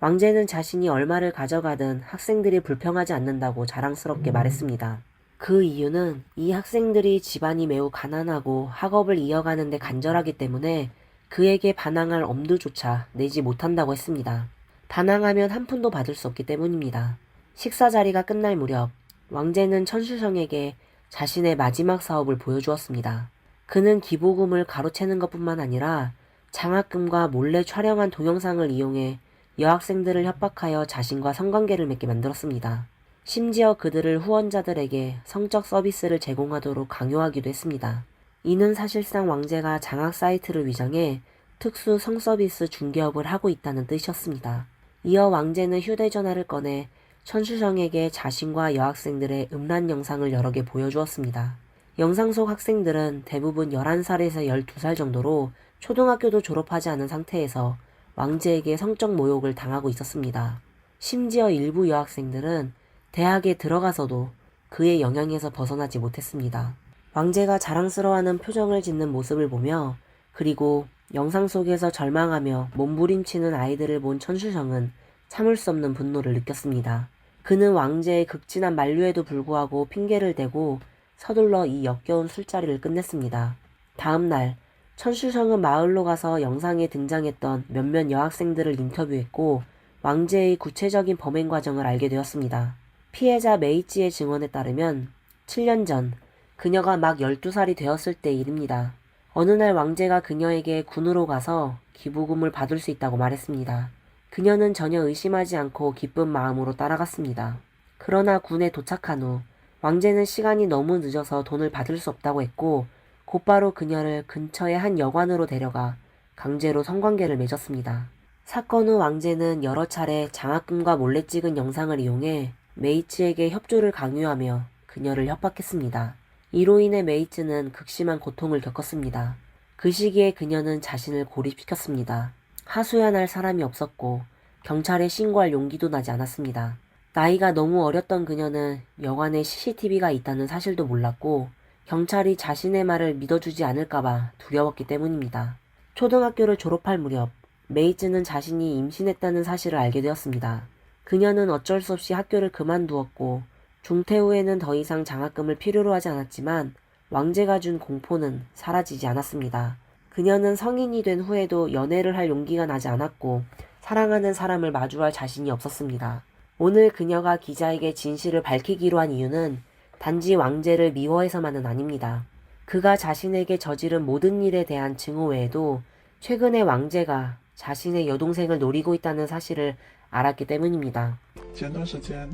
Speaker 1: 왕제는 자신이 얼마를 가져가든 학생들이 불평하지 않는다고 자랑스럽게 말했습니다. 그 이유는 이 학생들이 집안이 매우 가난하고 학업을 이어가는 데 간절하기 때문에 그에게 반항할 엄두조차 내지 못한다고 했습니다. 반항하면 한 푼도 받을 수 없기 때문입니다. 식사 자리가 끝날 무렵 왕제는 천슈성에게 자신의 마지막 사업을 보여주었습니다. 그는 기부금을 가로채는 것뿐만 아니라 장학금과 몰래 촬영한 동영상을 이용해 여학생들을 협박하여 자신과 성관계를 맺게 만들었습니다. 심지어 그들을 후원자들에게 성적 서비스를 제공하도록 강요하기도 했습니다. 이는 사실상 왕제가 장학 사이트를 위장해 특수 성서비스 중개업을 하고 있다는 뜻이었습니다. 이어 왕제는 휴대전화를 꺼내 천슈성에게 자신과 여학생들의 음란 영상을 여러 개 보여주었습니다. 영상 속 학생들은 대부분 11살에서 12살 정도로 초등학교도 졸업하지 않은 상태에서 왕제에게 성적 모욕을 당하고 있었습니다. 심지어 일부 여학생들은 대학에 들어가서도 그의 영향에서 벗어나지 못했습니다. 왕제가 자랑스러워하는 표정을 짓는 모습을 보며 그리고 영상 속에서 절망하며 몸부림치는 아이들을 본 천슈성은 참을 수 없는 분노를 느꼈습니다. 그는 왕제의 극진한 만류에도 불구하고 핑계를 대고 서둘러 이 역겨운 술자리를 끝냈습니다. 다음 날 천수성은 마을로 가서 영상에 등장했던 몇몇 여학생들을 인터뷰했고 왕제의 구체적인 범행 과정을 알게 되었습니다. 피해자 메이지의 증언에 따르면 7년 전 그녀가 막 12살이 되었을 때 일입니다. 어느 날 왕제가 그녀에게 군으로 가서 기부금을 받을 수 있다고 말했습니다. 그녀는 전혀 의심하지 않고 기쁜 마음으로 따라갔습니다. 그러나 군에 도착한 후 왕제는 시간이 너무 늦어서 돈을 받을 수 없다고 했고 곧바로 그녀를 근처의 한 여관으로 데려가 강제로 성관계를 맺었습니다. 사건 후 왕제는 여러 차례 장학금과 몰래 찍은 영상을 이용해 메이츠에게 협조를 강요하며 그녀를 협박했습니다. 이로 인해 메이츠는 극심한 고통을 겪었습니다. 그 시기에 그녀는 자신을 고립시켰습니다. 하소연할 사람이 없었고 경찰에 신고할 용기도 나지 않았습니다. 나이가 너무 어렸던 그녀는 여관에 CCTV가 있다는 사실도 몰랐고 경찰이 자신의 말을 믿어주지 않을까봐 두려웠기 때문입니다. 초등학교를 졸업할 무렵 메이츠는 자신이 임신했다는 사실을 알게 되었습니다. 그녀는 어쩔 수 없이 학교를 그만두었고 중퇴 후에는 더 이상 장학금을 필요로 하지 않았지만 왕제가 준 공포는 사라지지 않았습니다. 그녀는 성인이 된 후에도 연애를 할 용기가 나지 않았고 사랑하는 사람을 마주할 자신이 없었습니다. 오늘 그녀가 기자에게 진실을 밝히기로 한 이유는 단지 왕제를 미워해서만은 아닙니다. 그가 자신에게 저지른 모든 일에 대한 증오 외에도 최근에 왕제가 자신의 여동생을 노리고 있다는 사실을 알았기 때문입니다.
Speaker 2: 前段时间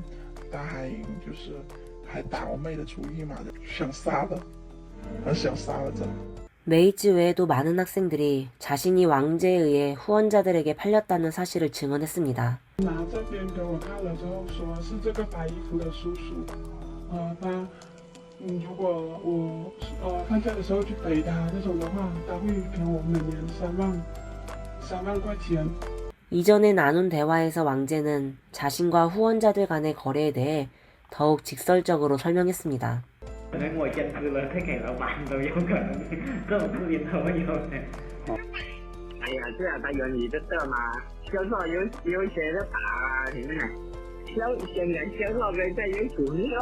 Speaker 2: 他还打我妹的主意嘛，想杀的，很想杀了真的。
Speaker 1: 메이츠 외에도 많은 학생들이 자신이 왕제에 의해 후원자들에게 팔렸다는 사실을 증언했습니다.
Speaker 2: 拿这边给我看了之后，说是这个白衣服的叔叔，他，如果我放假的时候去陪他这种的话，他会给我每年3万块钱。
Speaker 1: 이전에 나눈 대화에서 왕제는 자신과 후원자들 간의 거래에 대해 더욱 직설적으로 설명했습니다.
Speaker 3: 可能我捐资了，他给了万都有可能，这种事情都有的。哎呀，这样他有你的事吗？销售有钱的打啊，现在现在销售人家有主流，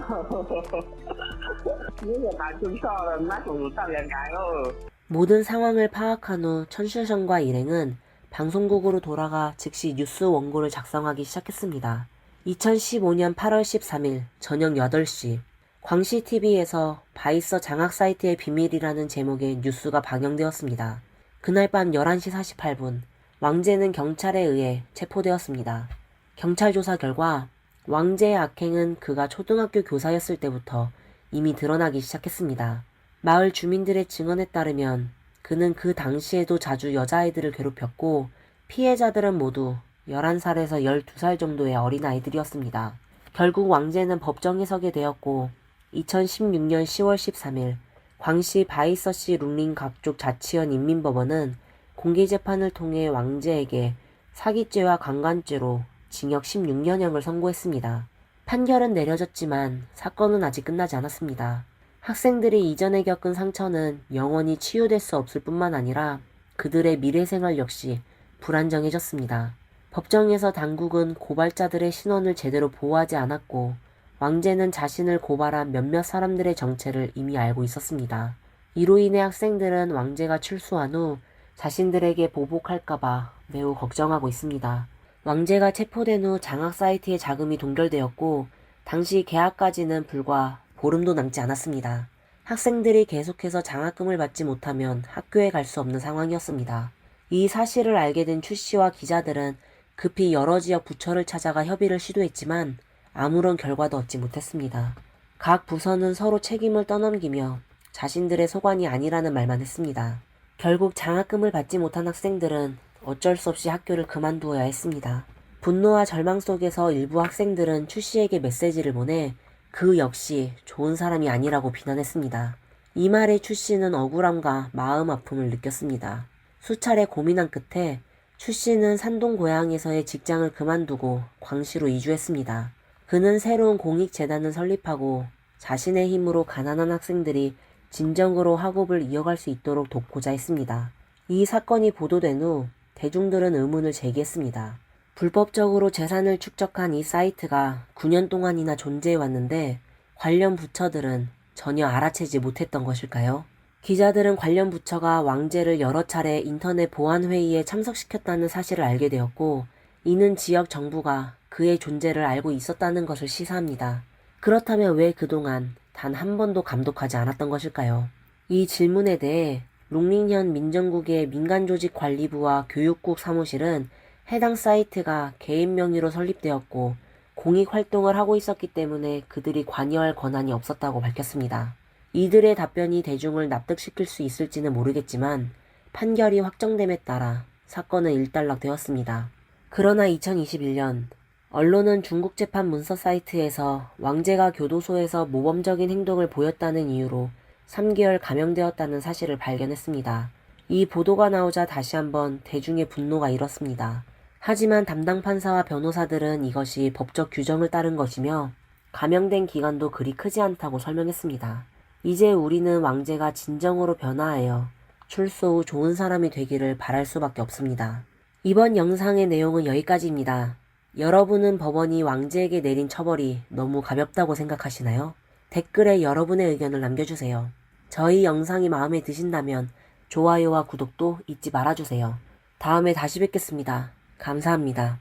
Speaker 3: 如果他出售了，那种当然该哦。
Speaker 1: 모든 상황을 파악한 후 천슈성과 일행은 방송국으로 돌아가 즉시 뉴스 원고를 작성하기 시작했습니다. 2015년 8월 13일 저녁 8시 광시TV에서 바이서 장학 사이트의 비밀이라는 제목의 뉴스가 방영되었습니다. 그날 밤 11시 48분 왕제는 경찰에 의해 체포되었습니다. 경찰 조사 결과 왕제의 악행은 그가 초등학교 교사였을 때부터 이미 드러나기 시작했습니다. 마을 주민들의 증언에 따르면 그는 그 당시에도 자주 여자아이들을 괴롭혔고 피해자들은 모두 11살에서 12살 정도의 어린아이들이었습니다. 결국 왕제는 법정에 서게 되었고 2016년 10월 13일 광시 바이서시 룽링 각족 자치현 인민법원은 공개재판을 통해 왕제에게 사기죄와 강간죄로 징역 16년형을 선고했습니다. 판결은 내려졌지만 사건은 아직 끝나지 않았습니다. 학생들이 이전에 겪은 상처는 영원히 치유될 수 없을 뿐만 아니라 그들의 미래생활 역시 불안정해졌습니다. 법정에서 당국은 고발자들의 신원을 제대로 보호하지 않았고 왕제는 자신을 고발한 몇몇 사람들의 정체를 이미 알고 있었습니다. 이로 인해 학생들은 왕제가 출소한 후 자신들에게 보복할까봐 매우 걱정하고 있습니다. 왕제가 체포된 후 장학 사이트의 자금이 동결되었고 당시 계약까지는 불과 보름도 남지 않았습니다. 학생들이 계속해서 장학금을 받지 못하면 학교에 갈 수 없는 상황이었습니다. 이 사실을 알게 된 추 씨와 기자들은 급히 여러 지역 부처를 찾아가 협의를 시도했지만 아무런 결과도 얻지 못했습니다. 각 부서는 서로 책임을 떠넘기며 자신들의 소관이 아니라는 말만 했습니다. 결국 장학금을 받지 못한 학생들은 어쩔 수 없이 학교를 그만두어야 했습니다. 분노와 절망 속에서 일부 학생들은 추 씨에게 메시지를 보내 그 역시 좋은 사람이 아니라고 비난했습니다. 이 말에 추 씨는 억울함과 마음 아픔을 느꼈습니다. 수차례 고민한 끝에 추 씨는 산동 고향에서의 직장을 그만두고 광시로 이주했습니다. 그는 새로운 공익재단을 설립하고 자신의 힘으로 가난한 학생들이 진정으로 학업을 이어갈 수 있도록 돕고자 했습니다. 이 사건이 보도된 후 대중들은 의문을 제기했습니다. 불법적으로 재산을 축적한 이 사이트가 9년 동안이나 존재해 왔는데 관련 부처들은 전혀 알아채지 못했던 것일까요? 기자들은 관련 부처가 왕제를 여러 차례 인터넷 보안 회의에 참석시켰다는 사실을 알게 되었고, 이는 지역 정부가 그의 존재를 알고 있었다는 것을 시사합니다. 그렇다면 왜 그동안 단 한 번도 감독하지 않았던 것일까요? 이 질문에 대해 롱링현 민정국의 민간조직관리부와 교육국 사무실은 해당 사이트가 개인 명의로 설립되었고 공익 활동을 하고 있었기 때문에 그들이 관여할 권한이 없었다고 밝혔습니다. 이들의 답변이 대중을 납득시킬 수 있을지는 모르겠지만 판결이 확정됨에 따라 사건은 일단락되었습니다. 그러나 2021년 언론은 중국 재판 문서 사이트에서 왕제가 교도소에서 모범적인 행동을 보였다는 이유로 3개월 감형되었다는 사실을 발견했습니다. 이 보도가 나오자 다시 한번 대중의 분노가 일었습니다. 하지만 담당 판사와 변호사들은 이것이 법적 규정을 따른 것이며 감형된 기간도 그리 크지 않다고 설명했습니다. 이제 우리는 왕제가 진정으로 변화하여 출소 후 좋은 사람이 되기를 바랄 수밖에 없습니다. 이번 영상의 내용은 여기까지입니다. 여러분은 법원이 왕제에게 내린 처벌이 너무 가볍다고 생각하시나요? 댓글에 여러분의 의견을 남겨주세요. 저희 영상이 마음에 드신다면 좋아요와 구독도 잊지 말아주세요. 다음에 다시 뵙겠습니다. 감사합니다.